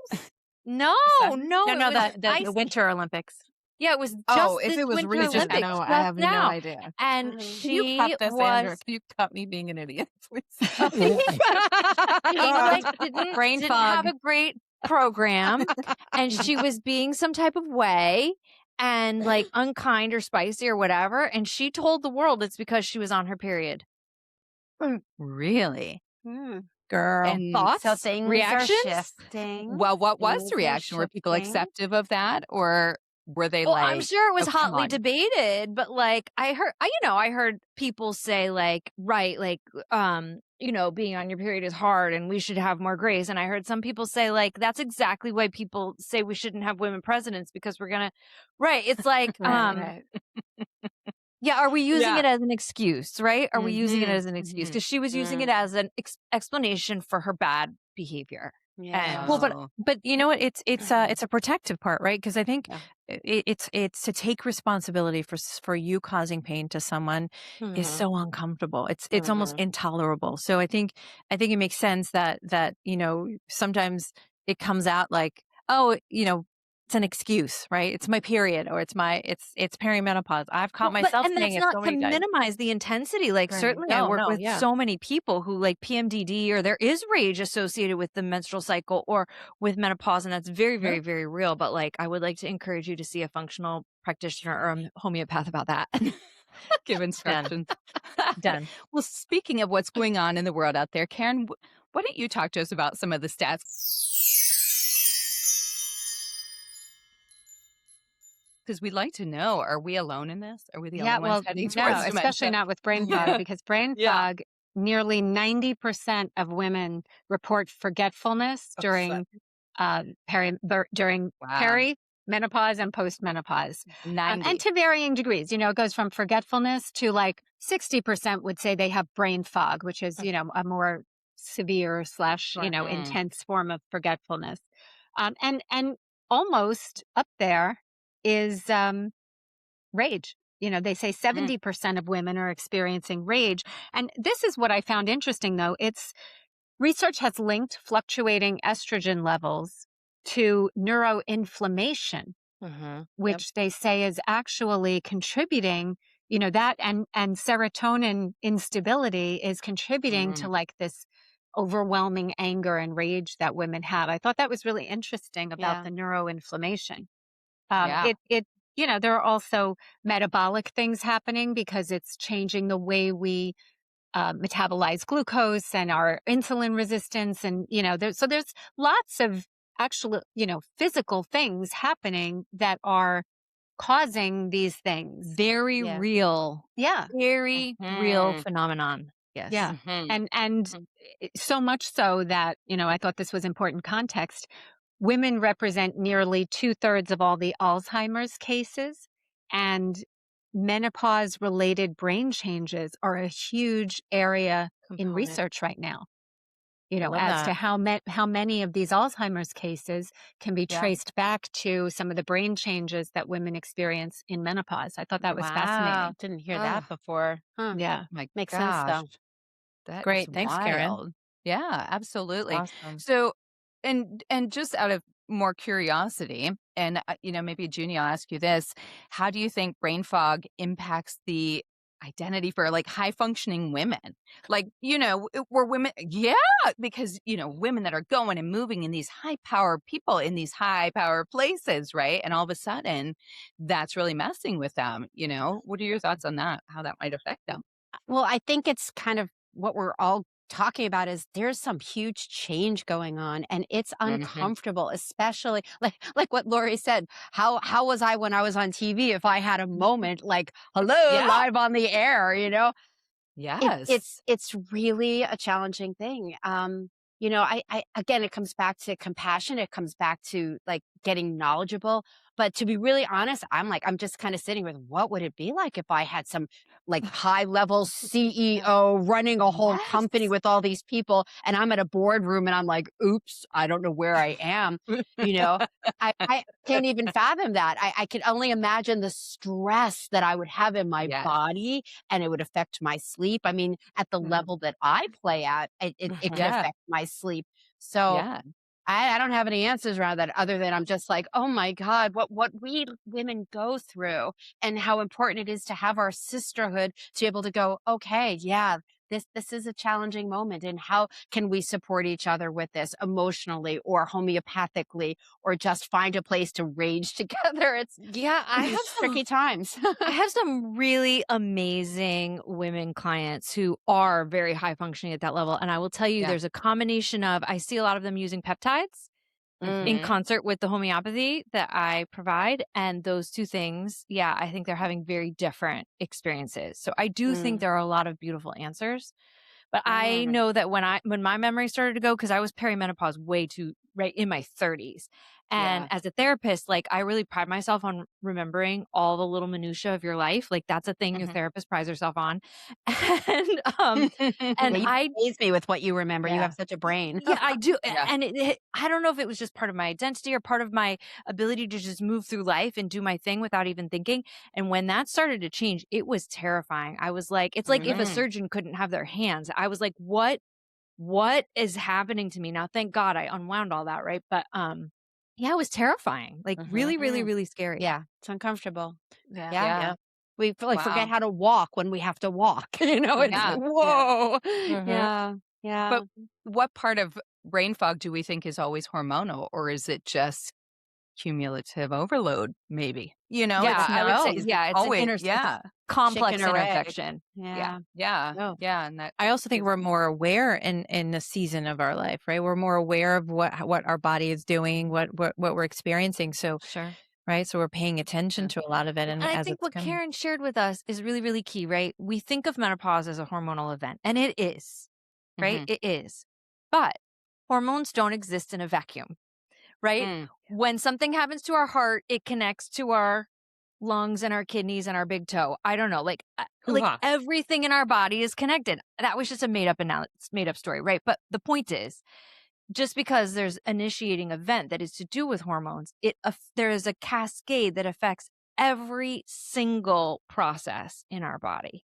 [SPEAKER 5] No.
[SPEAKER 6] The Winter Olympics.
[SPEAKER 5] Yeah, it was just
[SPEAKER 4] if
[SPEAKER 5] this
[SPEAKER 4] it was
[SPEAKER 5] Winter
[SPEAKER 4] recent,
[SPEAKER 5] Olympics.
[SPEAKER 4] no, I
[SPEAKER 5] just
[SPEAKER 4] have
[SPEAKER 5] now.
[SPEAKER 4] no idea.
[SPEAKER 5] And she
[SPEAKER 4] You cut this,
[SPEAKER 5] was
[SPEAKER 4] Andrew. You cut me being an idiot, please.
[SPEAKER 5] English didn't have a great program, and she was being some type of way and like unkind or spicy or whatever, and she told the world it's because she was on her period.
[SPEAKER 2] Really?
[SPEAKER 6] Girl.
[SPEAKER 2] And
[SPEAKER 5] thoughts?
[SPEAKER 7] So things
[SPEAKER 2] reactions?
[SPEAKER 7] are shifting.
[SPEAKER 2] Well, what was
[SPEAKER 7] Things
[SPEAKER 2] the
[SPEAKER 7] are
[SPEAKER 2] reaction? Were people
[SPEAKER 7] shifting.
[SPEAKER 2] acceptive of that, or were they
[SPEAKER 5] Well,
[SPEAKER 2] like,
[SPEAKER 5] I'm sure it was
[SPEAKER 2] "Oh, come
[SPEAKER 5] hotly
[SPEAKER 2] on."
[SPEAKER 5] debated, but like I heard people say like, right, like, being on your period is hard and we should have more grace. And I heard some people say like, that's exactly why people say we shouldn't have women presidents, because we're going to, right. It's like,
[SPEAKER 7] Right.
[SPEAKER 5] yeah. Are we using it as an excuse, right? Are we using it as an excuse?
[SPEAKER 2] Mhm.
[SPEAKER 5] Because she was using it as an explanation for her bad behavior.
[SPEAKER 7] Yeah.
[SPEAKER 6] Well,
[SPEAKER 2] Oh.
[SPEAKER 6] but you know what? It's a protective part, right? Because I think
[SPEAKER 7] Yeah.
[SPEAKER 6] it's to take responsibility for you causing pain to someone is
[SPEAKER 7] Mhm.
[SPEAKER 6] so uncomfortable. It's almost
[SPEAKER 7] Mhm.
[SPEAKER 6] intolerable. So I think it makes sense that sometimes it comes out like, oh, it's an excuse, right? It's my period, or it's perimenopause. I've caught
[SPEAKER 5] Well, but
[SPEAKER 6] myself
[SPEAKER 5] and
[SPEAKER 6] saying
[SPEAKER 5] that's
[SPEAKER 6] it
[SPEAKER 5] not
[SPEAKER 6] so
[SPEAKER 5] to
[SPEAKER 6] many times.
[SPEAKER 5] minimize the intensity. Like
[SPEAKER 7] Right.
[SPEAKER 5] certainly I
[SPEAKER 6] No,
[SPEAKER 5] work
[SPEAKER 6] no,
[SPEAKER 5] with
[SPEAKER 6] yeah.
[SPEAKER 5] so many people who like PMDD or there is rage associated with the menstrual cycle or with menopause, and that's very, very, very real. But like I would like to encourage you to see a functional practitioner or a homeopath about that.
[SPEAKER 2] Give
[SPEAKER 6] Done.
[SPEAKER 2] instructions.
[SPEAKER 6] Done.
[SPEAKER 2] Well, speaking of what's going on in the world out there, Karen, why don't you talk to us about some of the stats? Because we'd like to know, are we alone in this? Are we the only
[SPEAKER 1] Yeah,
[SPEAKER 2] ones
[SPEAKER 1] well,
[SPEAKER 2] heading
[SPEAKER 1] no,
[SPEAKER 2] towards
[SPEAKER 1] especially
[SPEAKER 2] dementia?
[SPEAKER 1] not with brain fog, because brain
[SPEAKER 2] Yeah.
[SPEAKER 1] fog, nearly 90% of women report forgetfulness
[SPEAKER 4] Upset.
[SPEAKER 1] during
[SPEAKER 2] Wow.
[SPEAKER 1] perimenopause and postmenopause, and
[SPEAKER 2] 90.
[SPEAKER 1] to varying degrees. It goes from forgetfulness to like 60% would say they have brain fog, which is a more severe slash
[SPEAKER 7] Sure.
[SPEAKER 1] intense form of forgetfulness, and almost up there is rage. They say 70% of women are experiencing rage. And this is what I found interesting, though. Research has linked fluctuating estrogen levels to neuroinflammation,
[SPEAKER 7] Mhm. Yep.
[SPEAKER 1] which they say is actually contributing, that and serotonin instability is contributing to like this overwhelming anger and rage that women have. I thought that was really interesting about
[SPEAKER 7] Yeah.
[SPEAKER 1] the neuroinflammation.
[SPEAKER 2] Yeah.
[SPEAKER 1] There are also metabolic things happening because it's changing the way we metabolize glucose and our insulin resistance. And, there's lots of actual, physical things happening that are causing these things.
[SPEAKER 5] Very
[SPEAKER 7] Yeah.
[SPEAKER 5] real.
[SPEAKER 1] Yeah.
[SPEAKER 5] Very real phenomenon. Yes.
[SPEAKER 1] Yeah.
[SPEAKER 2] Mhm.
[SPEAKER 1] And so much so that, I thought this was important context. Women represent nearly 2/3 of all the Alzheimer's cases, and menopause related brain changes are a huge area in
[SPEAKER 7] Component.
[SPEAKER 1] research right now.
[SPEAKER 6] I love
[SPEAKER 1] As to
[SPEAKER 6] that.
[SPEAKER 1] how many of these Alzheimer's cases can be
[SPEAKER 2] Yeah.
[SPEAKER 1] traced back to some of the brain changes that women experience in menopause. I thought that was
[SPEAKER 7] Wow.
[SPEAKER 1] fascinating.
[SPEAKER 7] Didn't hear
[SPEAKER 2] Oh,
[SPEAKER 7] that before. Huh.
[SPEAKER 1] Yeah.
[SPEAKER 2] my
[SPEAKER 7] Makes sense
[SPEAKER 2] gosh.
[SPEAKER 7] though.
[SPEAKER 2] That is
[SPEAKER 6] Great. Thanks, Karen.
[SPEAKER 2] wild. Yeah, absolutely.
[SPEAKER 6] Awesome.
[SPEAKER 2] So, and just out of more curiosity, and maybe Junie, I'll ask you this: how do you think brain fog impacts the identity for like high functioning women? Like, were women, yeah, because women that are going and moving in these high power people in these high power places, right? And all of a sudden, that's really messing with them. What are your thoughts on that? How that might affect them?
[SPEAKER 7] Well, I think it's kind of what we're all talking about is there's some huge change going on and it's
[SPEAKER 2] Hmm.
[SPEAKER 7] uncomfortable, especially like what Lori said. How was I when I was on TV if I had a moment like hello
[SPEAKER 2] Yeah.
[SPEAKER 7] live on the air?
[SPEAKER 2] Yes.
[SPEAKER 7] It's really a challenging thing. I again, it comes back to compassion. It comes back to like getting knowledgeable. But to be really honest, I'm just kind of sitting with what would it be like if I had some like high level CEO running a whole company
[SPEAKER 2] Yes.
[SPEAKER 7] with all these people, and I'm at a boardroom and I'm like, oops, I don't know where I am. You know, I can't even fathom that. I can only imagine the stress that I would have in my
[SPEAKER 2] Yes.
[SPEAKER 7] body and it would affect my sleep. I mean, at the level that I play at, it could
[SPEAKER 2] Yeah.
[SPEAKER 7] affect my sleep. So
[SPEAKER 2] Yeah.
[SPEAKER 7] I don't have any answers around that other than I'm just like, oh my God, what we women go through and how important it is to have our sisterhood to be able to go, okay, yeah, this is a challenging moment. And how can we support each other with this emotionally or homeopathically or just find a place to rage together?
[SPEAKER 5] Yeah, I have
[SPEAKER 7] It's
[SPEAKER 5] some
[SPEAKER 7] tricky times.
[SPEAKER 5] I have some really amazing women clients who are very high functioning at that level. And I will tell you,
[SPEAKER 2] Yeah.
[SPEAKER 5] there's a combination of, I see a lot of them using peptides in
[SPEAKER 2] Mhm.
[SPEAKER 5] concert with the homeopathy that I provide. And those two things, yeah, I think they're having very different experiences. So I do think
[SPEAKER 7] Mm,
[SPEAKER 5] there are a lot of beautiful answers. But I
[SPEAKER 7] mm,
[SPEAKER 5] know that when my memory started to go, because I was perimenopause way too right in my 30s. And as a therapist, like I really pride myself on remembering all the little minutia of your life. Like that's a thing your therapist prides herself on. And and
[SPEAKER 7] You
[SPEAKER 5] I
[SPEAKER 7] amaze me with what you remember. You
[SPEAKER 2] Yeah.
[SPEAKER 7] have such a brain.
[SPEAKER 5] yeah, I do.
[SPEAKER 2] Yeah.
[SPEAKER 5] And I don't know if it was just part of my identity or part of my ability to just move through life and do my thing without even thinking. And when that started to change, it was terrifying. I was like, it's like if a surgeon couldn't have their hands. I was like, what is happening to me now? Thank God I unwound all that, right? But yeah, it was terrifying. Like really, really, really scary.
[SPEAKER 7] Yeah, it's uncomfortable.
[SPEAKER 4] Yeah.
[SPEAKER 2] Yeah.
[SPEAKER 7] We like forget
[SPEAKER 2] Wow.
[SPEAKER 7] how to walk when we have to walk. You know, it's
[SPEAKER 2] Yeah.
[SPEAKER 7] like, whoa.
[SPEAKER 2] Mhm.
[SPEAKER 7] Yeah. Yeah.
[SPEAKER 2] But what part of brain fog do we think is always hormonal, or is it just cumulative overload? Maybe
[SPEAKER 5] Yeah,
[SPEAKER 2] it's
[SPEAKER 5] I would say,
[SPEAKER 2] not
[SPEAKER 5] yeah, it's an
[SPEAKER 2] always. Yeah,
[SPEAKER 5] complex
[SPEAKER 7] chicken or egg.
[SPEAKER 5] intersection.
[SPEAKER 7] Yeah.
[SPEAKER 2] yeah,
[SPEAKER 6] No.
[SPEAKER 2] yeah, and that
[SPEAKER 6] I also think
[SPEAKER 2] is-
[SPEAKER 6] we're more aware in the season of our life, right? We're more aware of what our body is doing, what we're experiencing. So,
[SPEAKER 5] Sure.
[SPEAKER 6] right, so we're paying attention to a lot of it,
[SPEAKER 5] And
[SPEAKER 6] and
[SPEAKER 5] I
[SPEAKER 6] as
[SPEAKER 5] think
[SPEAKER 6] it's
[SPEAKER 5] what
[SPEAKER 6] coming.
[SPEAKER 5] Karen shared with us is really, really key, right? We think of menopause as a hormonal event, and it is, right? It is. But hormones don't exist in a vacuum, right? When something happens to our heart, it connects to our lungs and our kidneys and our big toe. I don't know, like
[SPEAKER 4] Hoo-ha.
[SPEAKER 5] everything in our body is connected. That was just a made up story, right? But the point is, just because there's initiating event that is to do with hormones, there is a cascade that affects every single process in our body.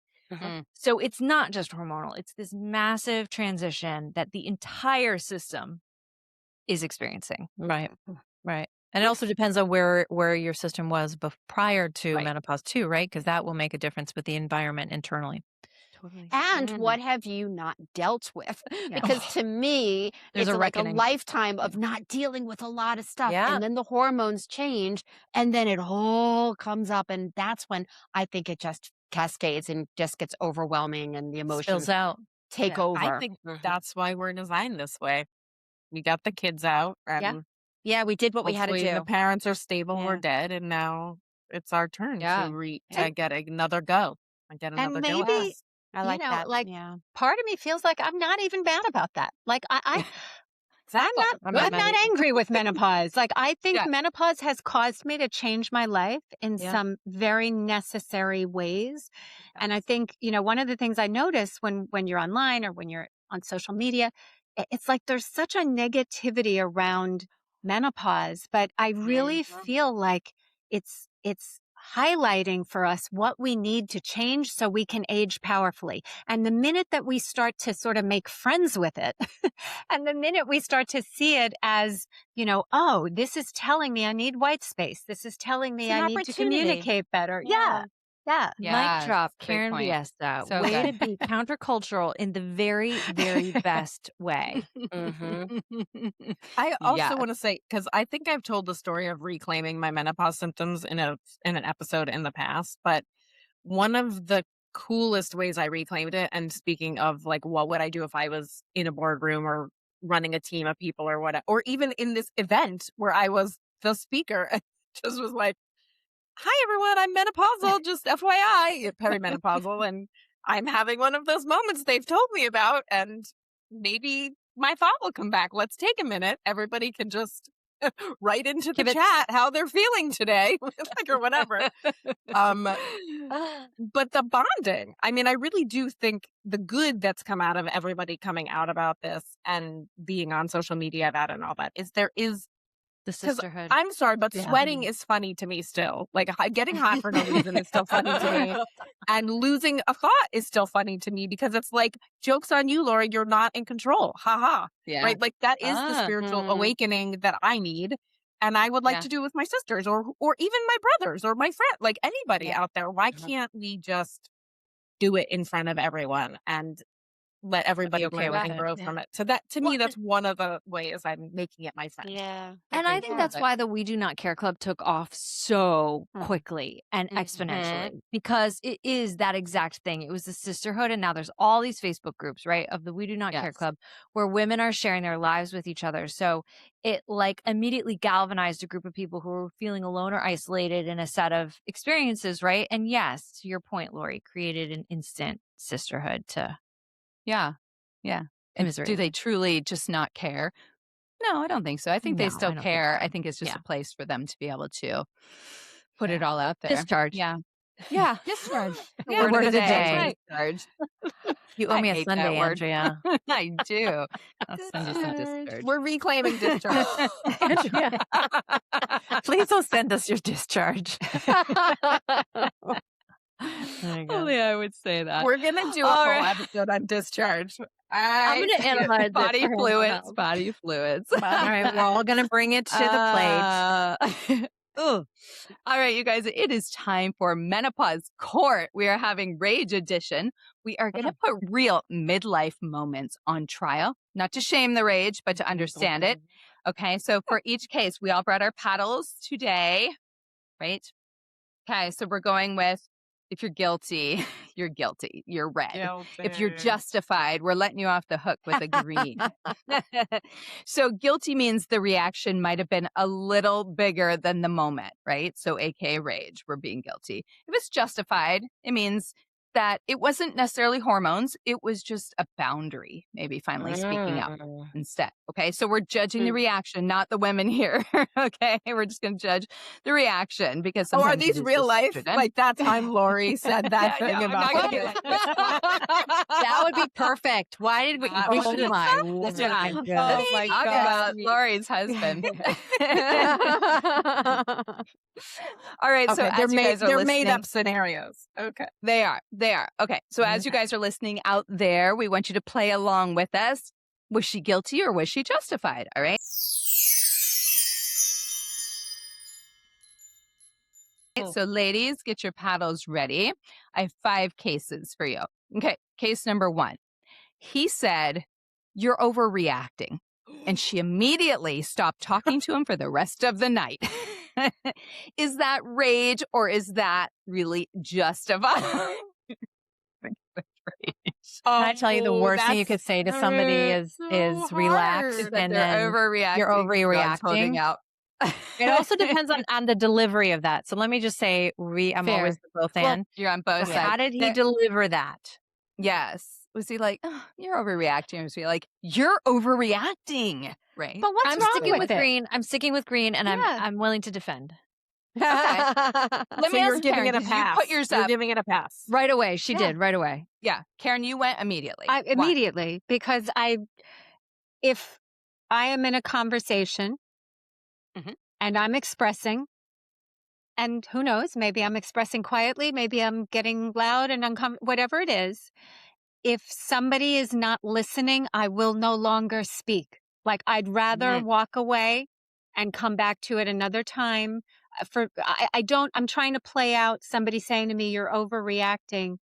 [SPEAKER 5] So it's not just hormonal. It's this massive transition that the entire system is experiencing.
[SPEAKER 6] Right, right. And it also depends on where your system was prior to
[SPEAKER 5] Right.
[SPEAKER 6] menopause too, right? Because that will make a difference with the environment internally.
[SPEAKER 5] Totally.
[SPEAKER 7] And what have you not dealt with? Because to me,
[SPEAKER 5] There's
[SPEAKER 7] it's
[SPEAKER 5] a
[SPEAKER 7] like a
[SPEAKER 5] reckoning.
[SPEAKER 7] lifetime of not dealing with a lot of stuff.
[SPEAKER 6] Yeah.
[SPEAKER 7] And then the hormones change and then it all comes up. And that's when I think it just cascades and just gets overwhelming and the emotions
[SPEAKER 6] Spills out.
[SPEAKER 7] take
[SPEAKER 2] Yeah,
[SPEAKER 7] over.
[SPEAKER 4] I think that's why we're designed this way. We got the kids out, and
[SPEAKER 7] Yeah, we did what we had to
[SPEAKER 4] hopefully
[SPEAKER 7] do.
[SPEAKER 4] the parents are stable or
[SPEAKER 7] Yeah.
[SPEAKER 4] dead, and now it's our turn
[SPEAKER 2] Yeah.
[SPEAKER 4] to get another go. And get another
[SPEAKER 1] And
[SPEAKER 4] go at
[SPEAKER 1] maybe,
[SPEAKER 4] this.
[SPEAKER 7] I like that.
[SPEAKER 1] like
[SPEAKER 7] Yeah.
[SPEAKER 1] part of me feels like I'm not even mad about that. Like
[SPEAKER 4] Exactly.
[SPEAKER 1] I'm not angry with menopause. Like I think
[SPEAKER 2] Yeah.
[SPEAKER 1] menopause has caused me to change my life in
[SPEAKER 7] Yeah.
[SPEAKER 1] some very necessary ways. And I think, one of the things I notice when you're online or when you're on social media, it's like there's such a negativity around menopause, but I really feel like it's highlighting for us what we need to change so we can age powerfully. And the minute that we start to sort of make friends with it, and the minute we start to see it as, oh, this is telling me I need white space. This is telling me
[SPEAKER 7] It's an
[SPEAKER 1] I need to
[SPEAKER 7] opportunity.
[SPEAKER 1] communicate better.
[SPEAKER 7] Yeah.
[SPEAKER 1] Yeah.
[SPEAKER 5] Mic drop,
[SPEAKER 2] great
[SPEAKER 5] Karen
[SPEAKER 2] point.
[SPEAKER 5] Viesta.
[SPEAKER 2] So
[SPEAKER 5] Way
[SPEAKER 2] good.
[SPEAKER 5] to be countercultural in the very, very best way.
[SPEAKER 4] I also
[SPEAKER 2] Yes.
[SPEAKER 4] want to say, because I think I've told the story of reclaiming my menopause symptoms in an episode in the past, but one of the coolest ways I reclaimed it, and speaking of like what would I do if I was in a boardroom or running a team of people or whatever, or even in this event where I was the speaker, and just was like, hi everyone, I'm menopausal, just FYI, perimenopausal, and I'm having one of those moments they've told me about, and maybe my thought will come back. Let's take a minute. Everybody can just write into the chat how they're feeling today, like, or whatever. But the bonding, I mean, I really do think the good that's come out of everybody coming out about this and being on social media about it and all that is there is
[SPEAKER 5] The sisterhood.
[SPEAKER 4] I'm sorry, but sweating is funny to me still. Like getting hot for no reason is still funny to me. And losing a thought is still funny to me because it's like, joke's on you, Lori, you're not in control. Ha ha.
[SPEAKER 2] Yeah.
[SPEAKER 4] Right? Like that is the spiritual awakening that I need. And I would like to do with my sisters or even my brothers or my friend, like anybody out there. Why can't we just do it in front of everyone and let everybody
[SPEAKER 6] okay
[SPEAKER 4] learn
[SPEAKER 6] with
[SPEAKER 4] and
[SPEAKER 6] it.
[SPEAKER 4] grow from it? So that to me, that's one of the ways I'm making it my friend.
[SPEAKER 7] Yeah.
[SPEAKER 5] And I think that's why the We Do Not Care Club took off so quickly and exponentially because it is that exact thing. It was the sisterhood. And now there's all these Facebook groups, right, of the We Do Not Care Club where women are sharing their lives with each other. So it like immediately galvanized a group of people who were feeling alone or isolated in a set of experiences, right? And yes, to your point, Lori, created an instant sisterhood to
[SPEAKER 2] Yeah. And
[SPEAKER 5] Misery.
[SPEAKER 2] do they truly just not care? No, I don't think so. I think they
[SPEAKER 6] No,
[SPEAKER 2] still
[SPEAKER 6] I don't think
[SPEAKER 2] care.
[SPEAKER 6] so.
[SPEAKER 2] I think it's just
[SPEAKER 6] Yeah.
[SPEAKER 2] a place for them to be able to put it all out there.
[SPEAKER 5] Discharge.
[SPEAKER 2] Yeah. Yeah.
[SPEAKER 4] Discharge.
[SPEAKER 2] The
[SPEAKER 4] Yeah,
[SPEAKER 2] word of the
[SPEAKER 4] that's
[SPEAKER 2] day.
[SPEAKER 4] right.
[SPEAKER 2] Discharge.
[SPEAKER 6] You owe
[SPEAKER 2] I
[SPEAKER 6] me a
[SPEAKER 2] hate that
[SPEAKER 6] Sunday,
[SPEAKER 2] word.
[SPEAKER 6] Andrea.
[SPEAKER 2] I do. I'll send you some
[SPEAKER 4] Discharge.
[SPEAKER 2] discharge.
[SPEAKER 4] We're reclaiming discharge.
[SPEAKER 6] Andrea, please don't send us your discharge. There you go.
[SPEAKER 2] Only I would say that.
[SPEAKER 4] We're gonna do a
[SPEAKER 2] All
[SPEAKER 4] whole
[SPEAKER 2] right.
[SPEAKER 4] episode on discharge.
[SPEAKER 5] I'm going to analyze it
[SPEAKER 2] Body
[SPEAKER 5] for her
[SPEAKER 2] fluids.
[SPEAKER 5] health.
[SPEAKER 2] Body fluids.
[SPEAKER 6] All right, we're all going to bring it to the plate.
[SPEAKER 2] Ugh. All right, you guys, it is time for Menopause Court. We are having Rage Edition. We are going to put real midlife moments on trial, not to shame the rage, but to understand it. Okay, so for each case, we all brought our paddles today, right? Okay, so we're going with if you're guilty, you're guilty. You're red. If you're justified, we're letting you off the hook with a green. So guilty means the reaction might have been a little bigger than the moment, right? So AKA rage, we're being guilty. If it's justified, it means that it wasn't necessarily hormones. It was just a boundary, maybe finally speaking out instead. Okay, so we're judging the reaction, not the women here. Okay, we're just going to judge the reaction because sometimes
[SPEAKER 4] are these
[SPEAKER 2] it is
[SPEAKER 4] real
[SPEAKER 2] just
[SPEAKER 4] life?
[SPEAKER 2] estrogen.
[SPEAKER 4] Like that time Lori said that
[SPEAKER 2] Yeah,
[SPEAKER 4] thing
[SPEAKER 2] I'm
[SPEAKER 4] about
[SPEAKER 2] not gonna do it.
[SPEAKER 7] That would be perfect. Why did we?
[SPEAKER 2] Oh
[SPEAKER 7] We should have.
[SPEAKER 6] my
[SPEAKER 7] That's
[SPEAKER 6] word.
[SPEAKER 7] what
[SPEAKER 4] Oh my
[SPEAKER 2] Talk
[SPEAKER 4] God.
[SPEAKER 2] about Lori's husband. All right, so
[SPEAKER 4] Okay,
[SPEAKER 2] as you guys are
[SPEAKER 4] they're
[SPEAKER 2] listening,
[SPEAKER 4] made up scenarios. Okay.
[SPEAKER 2] They are. Okay, so as you guys are listening out there, we want you to play along with us. Was she guilty or was she justified? All right. So ladies, get your paddles ready. I have 5 cases for you. Okay, case number 1. He said, "You're overreacting." And she immediately stopped talking to him for the rest of the night. Is that rage or is that really justified?
[SPEAKER 6] Can I tell you the worst thing you could say to somebody is relax
[SPEAKER 2] Is that
[SPEAKER 6] and
[SPEAKER 2] they're
[SPEAKER 6] then
[SPEAKER 2] overreacting?
[SPEAKER 6] you're
[SPEAKER 2] God's
[SPEAKER 6] overreacting.
[SPEAKER 2] holding out.
[SPEAKER 6] It also depends on the delivery of that. So let me just say, I'm
[SPEAKER 7] Fair.
[SPEAKER 6] always the both
[SPEAKER 2] Well,
[SPEAKER 6] and.
[SPEAKER 2] you're on both
[SPEAKER 6] So
[SPEAKER 2] sides.
[SPEAKER 6] how did he
[SPEAKER 2] There-
[SPEAKER 6] deliver that?
[SPEAKER 2] Yes. Was he like, "Oh, you're overreacting"? Or was he like, "You're overreacting"? Right.
[SPEAKER 7] But what's
[SPEAKER 5] I'm
[SPEAKER 7] wrong
[SPEAKER 5] sticking
[SPEAKER 7] with
[SPEAKER 5] with
[SPEAKER 7] it?
[SPEAKER 5] green. I'm sticking with green, and
[SPEAKER 7] Yeah.
[SPEAKER 5] I'm willing to defend.
[SPEAKER 2] Let
[SPEAKER 4] So
[SPEAKER 2] me
[SPEAKER 4] you're
[SPEAKER 2] ask
[SPEAKER 4] giving
[SPEAKER 2] Karen,
[SPEAKER 4] it a
[SPEAKER 2] did
[SPEAKER 4] pass.
[SPEAKER 2] you put yours
[SPEAKER 4] You're
[SPEAKER 2] up?
[SPEAKER 4] giving it a pass.
[SPEAKER 5] Right away, she
[SPEAKER 2] Yeah.
[SPEAKER 5] did. Right away.
[SPEAKER 2] Yeah. Karen, you went immediately. Why?
[SPEAKER 1] Immediately, because if I am in a conversation
[SPEAKER 2] Mhm.
[SPEAKER 1] and I'm expressing, and who knows, maybe I'm expressing quietly, maybe I'm getting loud and uncomfortable, whatever it is. If somebody is not listening, I will no longer speak. Like I'd rather walk away and come back to it another time. I'm trying to play out somebody saying to me, "You're overreacting."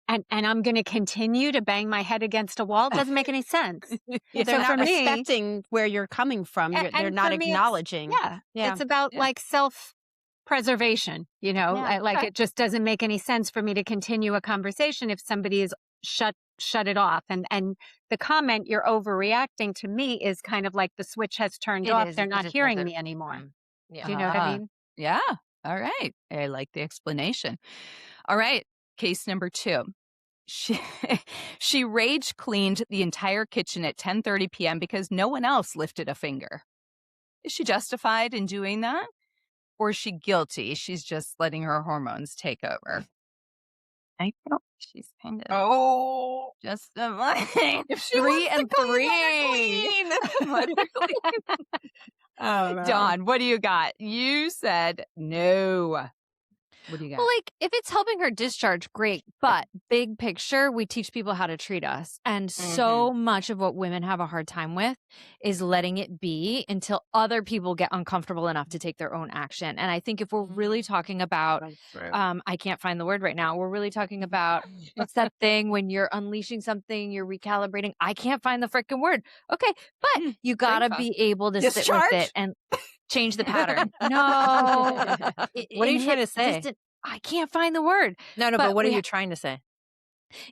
[SPEAKER 1] And I'm going to continue to bang my head against a wall. It doesn't make any sense.
[SPEAKER 7] Well,
[SPEAKER 1] So
[SPEAKER 7] they're not
[SPEAKER 1] for me-
[SPEAKER 7] respecting where you're coming from.
[SPEAKER 1] And-
[SPEAKER 7] They're
[SPEAKER 1] and
[SPEAKER 7] not
[SPEAKER 1] for me,
[SPEAKER 7] acknowledging.
[SPEAKER 1] Yeah.
[SPEAKER 7] Yeah.
[SPEAKER 1] It's about like self-preservation,
[SPEAKER 7] Yeah.
[SPEAKER 1] like it just doesn't make any sense for me to continue a conversation if somebody is shut it off. And the comment, "You're overreacting," to me is kind of like the switch has turned
[SPEAKER 7] It
[SPEAKER 1] off.
[SPEAKER 7] is.
[SPEAKER 1] They're
[SPEAKER 7] It
[SPEAKER 1] not
[SPEAKER 7] just
[SPEAKER 1] hearing
[SPEAKER 7] doesn't-
[SPEAKER 1] me anymore.
[SPEAKER 7] Yeah.
[SPEAKER 1] Do you know what I mean?
[SPEAKER 2] Yeah. All right. I like the explanation. All right. Case number 2. She she rage cleaned the entire kitchen at 10:30 p.m. because no one else lifted a finger. Is she justified in doing that? Or is she guilty? She's just letting her hormones take over. I feel she's kind of just
[SPEAKER 4] If she
[SPEAKER 2] 3
[SPEAKER 4] wants
[SPEAKER 2] and
[SPEAKER 4] to clean,
[SPEAKER 2] 3.
[SPEAKER 4] let her clean. Oh, no.
[SPEAKER 2] Dawn, what do you got? You said no. What do you got?
[SPEAKER 5] Well, like if it's helping her discharge, great. But big picture, we teach people how to treat us. And so much of what women have a hard time with is letting it be until other people get uncomfortable enough to take their own action. And I think if we're really talking about, I can't find the word right now. We're really talking about what's that thing when you're unleashing something, you're recalibrating. I can't find the freaking word. Okay. But you gotta be able to sit
[SPEAKER 4] Discharge?
[SPEAKER 5] with it and change the pattern. No.
[SPEAKER 6] What are you trying to say?
[SPEAKER 5] I can't find the word.
[SPEAKER 6] No,
[SPEAKER 5] But
[SPEAKER 6] but what are
[SPEAKER 5] we
[SPEAKER 6] you trying to say?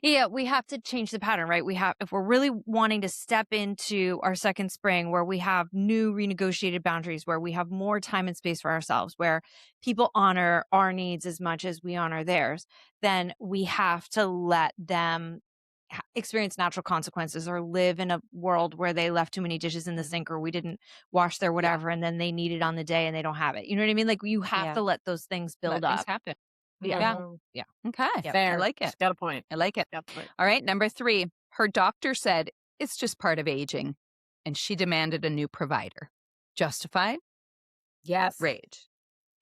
[SPEAKER 5] Yeah, we have to change the pattern, right? If we're really wanting to step into our second spring where we have new renegotiated boundaries, where we have more time and space for ourselves, where people honor our needs as much as we honor theirs, then we have to let them experience natural consequences or live in a world where they left too many dishes in the sink or we didn't wash their whatever and then they need it on the day and they don't have it. You know what I mean? Like you have to let those things build
[SPEAKER 2] Let
[SPEAKER 5] up.
[SPEAKER 2] things happen.
[SPEAKER 5] Yeah.
[SPEAKER 2] Yeah. Okay.
[SPEAKER 4] Fair.
[SPEAKER 2] I like it.
[SPEAKER 4] Got a point.
[SPEAKER 2] I like it. All right. Number 3, her doctor said it's just part of aging and she demanded a new provider. Justified?
[SPEAKER 4] Yes.
[SPEAKER 2] Rage.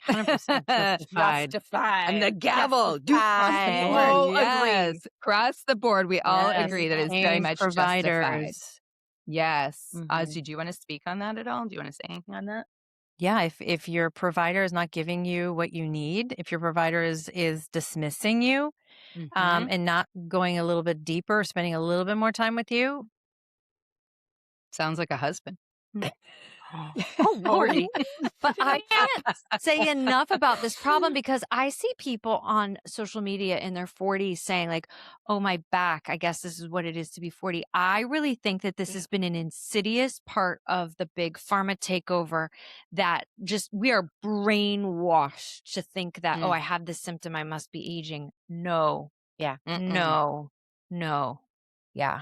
[SPEAKER 6] 100% justified.
[SPEAKER 4] Justified.
[SPEAKER 2] And the gavel.
[SPEAKER 7] Justified.
[SPEAKER 2] Yes. Across the board, we all
[SPEAKER 7] Yes.
[SPEAKER 2] agree that it's very
[SPEAKER 6] Paying
[SPEAKER 2] much justified.
[SPEAKER 6] providers.
[SPEAKER 2] Yes.
[SPEAKER 6] Mhm.
[SPEAKER 2] Did you want to speak on that at all? Do you want to say anything on that?
[SPEAKER 6] Yeah, if your provider is not giving you what you need, if your provider is dismissing you,
[SPEAKER 2] Mhm.
[SPEAKER 6] and not going a little bit deeper, spending a little bit more time with you,
[SPEAKER 2] Sounds like a husband.
[SPEAKER 5] Oh, Lordy. But I can't say enough about this problem because I see people on social media in their 40s saying like, oh, my back, I guess this is what it is to be 40. I really think that this has been an insidious part of the big pharma takeover that just we are brainwashed to think that, oh, I have this symptom, I must be aging. No.
[SPEAKER 7] Yeah.
[SPEAKER 5] No. Yeah.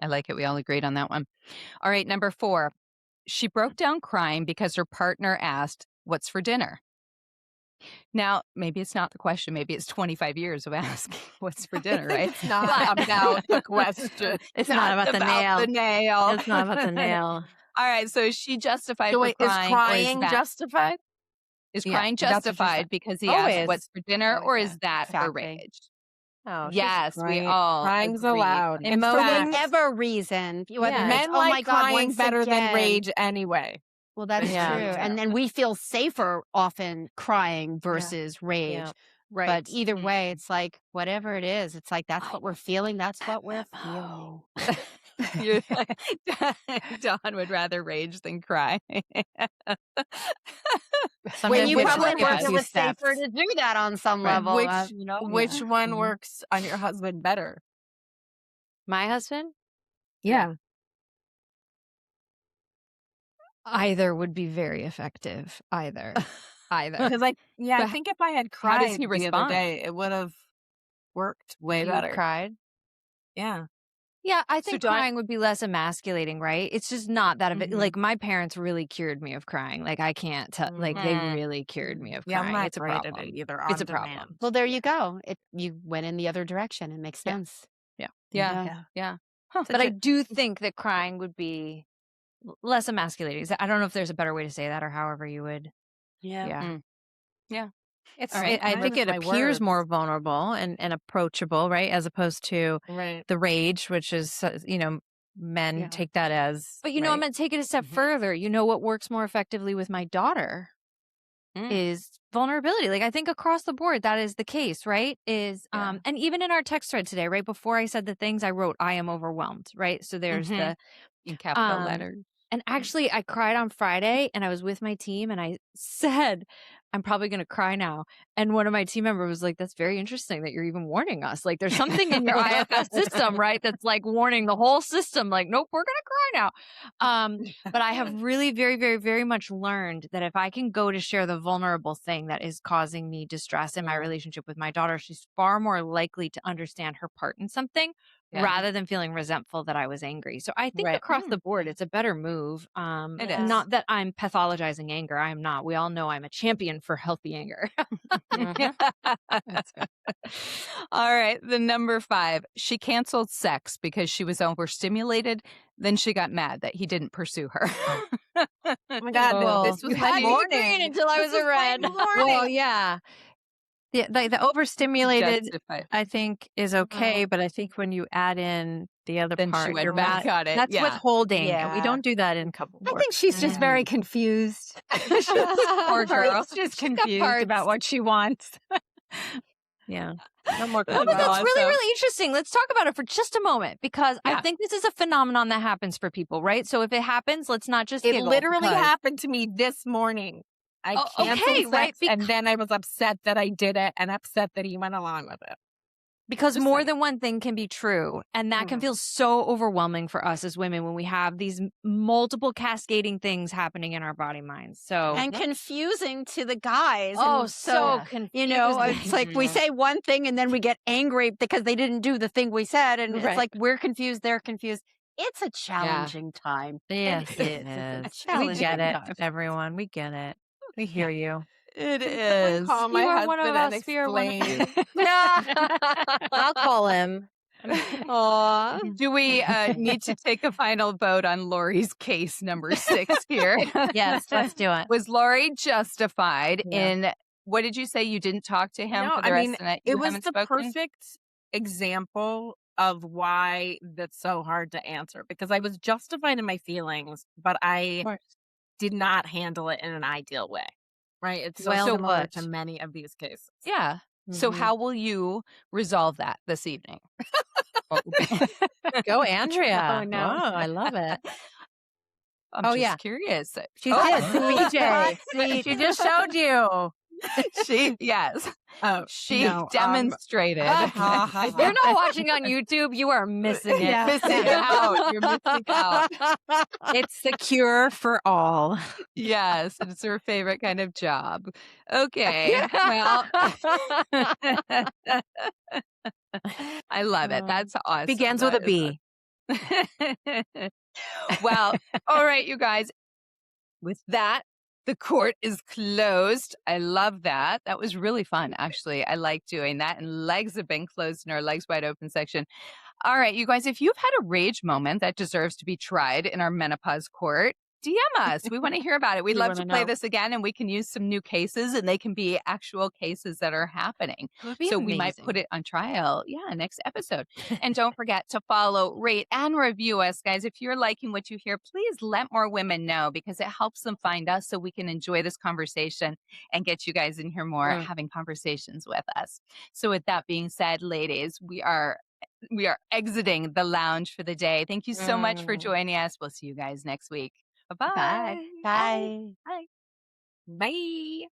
[SPEAKER 2] I like it. We all agreed on that one. All right. Number 4. She broke down crying because her partner asked, "What's for dinner?" Now, maybe it's not the question. Maybe it's 25 years of asking what's for dinner, right?
[SPEAKER 4] It's not about the question.
[SPEAKER 6] it's not about the nail.
[SPEAKER 2] The nail.
[SPEAKER 6] It's not about the nail.
[SPEAKER 2] All right. So is she justified
[SPEAKER 4] So
[SPEAKER 2] for
[SPEAKER 4] wait, is
[SPEAKER 2] crying?
[SPEAKER 4] crying
[SPEAKER 2] or is
[SPEAKER 4] justified?
[SPEAKER 2] Is
[SPEAKER 6] Yeah,
[SPEAKER 2] crying
[SPEAKER 4] that's what she
[SPEAKER 2] justified
[SPEAKER 4] said.
[SPEAKER 2] because he
[SPEAKER 6] Always.
[SPEAKER 2] asked what's for dinner,
[SPEAKER 7] Oh,
[SPEAKER 2] or
[SPEAKER 7] yeah.
[SPEAKER 2] is that her
[SPEAKER 7] Exactly.
[SPEAKER 2] rage?
[SPEAKER 6] Oh, she's
[SPEAKER 2] Yes, we
[SPEAKER 6] crying.
[SPEAKER 2] all
[SPEAKER 4] Crying's
[SPEAKER 2] agree.
[SPEAKER 4] allowed. In
[SPEAKER 6] Emotions-
[SPEAKER 4] fact,
[SPEAKER 7] Whatever reason. Whether
[SPEAKER 6] Yeah.
[SPEAKER 7] it's,
[SPEAKER 4] men
[SPEAKER 7] oh
[SPEAKER 4] like
[SPEAKER 7] my God,
[SPEAKER 4] crying
[SPEAKER 7] once
[SPEAKER 4] better than
[SPEAKER 7] again.
[SPEAKER 4] rage anyway.
[SPEAKER 7] Well, that's
[SPEAKER 6] Yeah.
[SPEAKER 7] true. And then we feel safer often crying versus rage.
[SPEAKER 6] Yeah.
[SPEAKER 4] Right.
[SPEAKER 7] But either way, it's like whatever it is, it's like that's what we're feeling. That's what we're feeling.
[SPEAKER 2] You're Dawn would rather rage than cry.
[SPEAKER 6] Sometimes
[SPEAKER 7] When you
[SPEAKER 6] we have
[SPEAKER 7] come
[SPEAKER 6] to
[SPEAKER 7] in
[SPEAKER 6] skip a
[SPEAKER 7] work, it
[SPEAKER 6] few
[SPEAKER 7] was
[SPEAKER 6] steps.
[SPEAKER 7] safer to do that on some
[SPEAKER 2] Right.
[SPEAKER 7] level.
[SPEAKER 4] Which
[SPEAKER 7] you know?
[SPEAKER 4] which one
[SPEAKER 6] Mhm.
[SPEAKER 4] works on your husband better?
[SPEAKER 5] My husband?
[SPEAKER 4] Yeah.
[SPEAKER 5] Either would be very effective. Either.
[SPEAKER 4] Because I
[SPEAKER 2] But
[SPEAKER 4] think if I had
[SPEAKER 2] how does
[SPEAKER 4] cried
[SPEAKER 2] he
[SPEAKER 4] the other
[SPEAKER 2] respond?
[SPEAKER 4] day, it would have worked way
[SPEAKER 5] You
[SPEAKER 4] better.
[SPEAKER 5] cried?
[SPEAKER 4] Yeah.
[SPEAKER 5] Yeah, I
[SPEAKER 2] So
[SPEAKER 5] think
[SPEAKER 2] do I-
[SPEAKER 5] crying would be less emasculating, right? It's just not that of it.
[SPEAKER 4] Mhm.
[SPEAKER 5] Like my parents really cured me of crying. Like I can't tell. Like they
[SPEAKER 2] Mhm.
[SPEAKER 5] really cured me of
[SPEAKER 4] Yeah,
[SPEAKER 5] crying.
[SPEAKER 4] I'm not
[SPEAKER 5] It's a
[SPEAKER 4] great at
[SPEAKER 5] problem.
[SPEAKER 4] it either.
[SPEAKER 5] It's
[SPEAKER 4] on
[SPEAKER 5] a problem.
[SPEAKER 4] demand.
[SPEAKER 7] Well, there you go. You went in the other direction. It makes
[SPEAKER 2] Yeah.
[SPEAKER 7] sense.
[SPEAKER 2] Yeah.
[SPEAKER 4] Yeah.
[SPEAKER 5] But I do think that crying would be less emasculating. I don't know if there's a better way to say that or however you would.
[SPEAKER 7] Yeah.
[SPEAKER 5] Yeah.
[SPEAKER 6] It's.
[SPEAKER 2] All right.
[SPEAKER 6] I think it
[SPEAKER 4] My
[SPEAKER 6] appears
[SPEAKER 4] words.
[SPEAKER 6] more vulnerable and approachable, right? As opposed to
[SPEAKER 4] Right.
[SPEAKER 6] the rage, which is, men
[SPEAKER 4] Yeah.
[SPEAKER 6] take that as.
[SPEAKER 5] But you know, I'm
[SPEAKER 6] right?
[SPEAKER 5] going to take it a step
[SPEAKER 2] Mhm.
[SPEAKER 5] further. You know what works more effectively with my daughter is vulnerability. Like I think across the board that is the case, right? Is
[SPEAKER 2] Yeah.
[SPEAKER 5] and even in our text thread today, right before I said the things I wrote, I am overwhelmed, right? So there's
[SPEAKER 2] Mhm.
[SPEAKER 5] the
[SPEAKER 2] In capital
[SPEAKER 5] Um,
[SPEAKER 2] letters.
[SPEAKER 5] and actually I cried on Friday and I was with my team and I said, I'm probably going to cry now. And one of my team members was like, that's very interesting that you're even warning us. Like there's something in your IFS system, right? That's like warning the whole system. Like, nope, we're going to cry now. But I have really very, very, very much learned that if I can go to share the vulnerable thing that is causing me distress in my relationship with my daughter, she's far more likely to understand her part in something
[SPEAKER 2] Yeah.
[SPEAKER 5] rather than feeling resentful that I was angry. So I think
[SPEAKER 4] Right.
[SPEAKER 5] across the board, it's a better move.
[SPEAKER 2] It is.
[SPEAKER 5] Not that I'm pathologizing anger. I am not. We all know I'm a champion for healthy anger.
[SPEAKER 2] All right. The number 5. She canceled sex because she was overstimulated. Then she got mad that he didn't pursue her.
[SPEAKER 4] Oh my God, no,
[SPEAKER 6] Well,
[SPEAKER 4] this was
[SPEAKER 5] You
[SPEAKER 4] my
[SPEAKER 5] had me agreeing
[SPEAKER 4] morning.
[SPEAKER 5] until I was a red.
[SPEAKER 6] Well, yeah. The overstimulated,
[SPEAKER 2] Justified.
[SPEAKER 6] I think, is okay, but I think when you add in the other
[SPEAKER 2] Then
[SPEAKER 6] part,
[SPEAKER 2] she went
[SPEAKER 6] you're
[SPEAKER 2] back
[SPEAKER 6] mad.
[SPEAKER 2] on it.
[SPEAKER 6] That's
[SPEAKER 2] Yeah.
[SPEAKER 6] withholding. And we
[SPEAKER 7] Yeah.
[SPEAKER 6] don't do that in couple
[SPEAKER 1] I
[SPEAKER 6] work.
[SPEAKER 1] think she's just very confused.
[SPEAKER 2] Poor girl.
[SPEAKER 1] She's just
[SPEAKER 5] got
[SPEAKER 1] confused
[SPEAKER 5] parts.
[SPEAKER 1] about what she wants.
[SPEAKER 6] Yeah.
[SPEAKER 4] No more
[SPEAKER 5] No, but
[SPEAKER 2] Well,
[SPEAKER 5] that's really,
[SPEAKER 2] so-
[SPEAKER 5] really interesting. Let's talk about it for just a moment because
[SPEAKER 2] Yeah.
[SPEAKER 5] I think this is a phenomenon that happens for people, right? So if it happens, let's not just
[SPEAKER 4] It
[SPEAKER 5] giggle
[SPEAKER 4] literally
[SPEAKER 5] because-
[SPEAKER 4] happened to me this morning. I
[SPEAKER 5] Oh,
[SPEAKER 4] canceled
[SPEAKER 5] okay,
[SPEAKER 4] sex,
[SPEAKER 5] right,
[SPEAKER 4] and then I was upset that I did it and upset that he went along with it.
[SPEAKER 5] Because
[SPEAKER 4] Just
[SPEAKER 5] more
[SPEAKER 4] saying.
[SPEAKER 5] than one thing can be true. And that can feel so overwhelming for us as women when we have these multiple cascading things happening in our body minds. So
[SPEAKER 7] And confusing to the guys.
[SPEAKER 5] Oh,
[SPEAKER 7] And
[SPEAKER 5] so
[SPEAKER 7] you know,
[SPEAKER 5] confusing.
[SPEAKER 7] it's like we say one thing and then we get angry because they didn't do the thing we said. And it's like we're confused, they're confused. It's a challenging time.
[SPEAKER 6] Yes,
[SPEAKER 7] It
[SPEAKER 6] it
[SPEAKER 7] is.
[SPEAKER 6] is.
[SPEAKER 7] A
[SPEAKER 6] We
[SPEAKER 7] challenging
[SPEAKER 6] get it,
[SPEAKER 7] time.
[SPEAKER 6] everyone. We get it. We hear you.
[SPEAKER 2] It
[SPEAKER 4] Can
[SPEAKER 2] is.
[SPEAKER 4] someone call my
[SPEAKER 5] You are one of
[SPEAKER 4] husband and
[SPEAKER 5] us. We are one of
[SPEAKER 4] explain?
[SPEAKER 6] I'll call him.
[SPEAKER 7] Aw.
[SPEAKER 2] Do we need to take a final vote on Lori's case number 6 here?
[SPEAKER 6] Yes, let's do it.
[SPEAKER 2] Was Lori justified
[SPEAKER 7] Yeah.
[SPEAKER 2] in, what did you say? You didn't talk to him
[SPEAKER 4] No,
[SPEAKER 2] for the
[SPEAKER 4] I
[SPEAKER 2] rest
[SPEAKER 4] mean,
[SPEAKER 2] of the night?
[SPEAKER 4] it
[SPEAKER 2] You
[SPEAKER 4] was
[SPEAKER 2] haven't
[SPEAKER 4] the
[SPEAKER 2] spoken?
[SPEAKER 4] perfect example of why that's so hard to answer, because I was justified in my feelings, but I did not handle it in an ideal way. Right? It's so
[SPEAKER 7] Well
[SPEAKER 4] similar to
[SPEAKER 7] put.
[SPEAKER 4] many of these cases.
[SPEAKER 2] Yeah. So
[SPEAKER 7] Mhm.
[SPEAKER 2] how will you resolve that this evening?
[SPEAKER 6] Go, Andrea.
[SPEAKER 7] Oh, no.
[SPEAKER 6] Wow, I love it.
[SPEAKER 2] I'm
[SPEAKER 6] Oh,
[SPEAKER 2] just
[SPEAKER 6] yeah.
[SPEAKER 2] curious.
[SPEAKER 6] She
[SPEAKER 2] Oh.
[SPEAKER 6] did. BJ. She just showed you.
[SPEAKER 2] Yes.
[SPEAKER 4] Oh,
[SPEAKER 2] She
[SPEAKER 4] no,
[SPEAKER 2] demonstrated.
[SPEAKER 5] If you're not watching on YouTube, you are missing it.
[SPEAKER 7] Yeah.
[SPEAKER 2] Missing out. You're missing out.
[SPEAKER 6] It's the cure for all.
[SPEAKER 2] Yes, it's her favorite kind of job. Okay. Well, I love it. That's awesome.
[SPEAKER 6] Begins with a B.
[SPEAKER 2] Well, all right, you guys. With that, the court is closed. I love that. That was really fun, actually. I like doing that. And legs have been closed in our legs wide open section. All right, you guys, if you've had a rage moment that deserves to be tried in our menopause court, DM us. We want to hear about it. We'd
[SPEAKER 7] We
[SPEAKER 2] love to
[SPEAKER 7] wanna
[SPEAKER 2] play
[SPEAKER 7] know.
[SPEAKER 2] this again, and we can use some new cases, and they can be actual cases that are happening. So we might put it on trial, next episode. And don't forget to follow, rate, and review us, guys. If you're liking what you hear, please let more women know, because it helps them find us so we can enjoy this conversation and get you guys in here more having conversations with us. So with that being said, ladies, we are exiting the lounge for the day. Thank you so much for joining us. We'll see you guys next week. Bye-bye.
[SPEAKER 7] Bye.
[SPEAKER 4] Bye.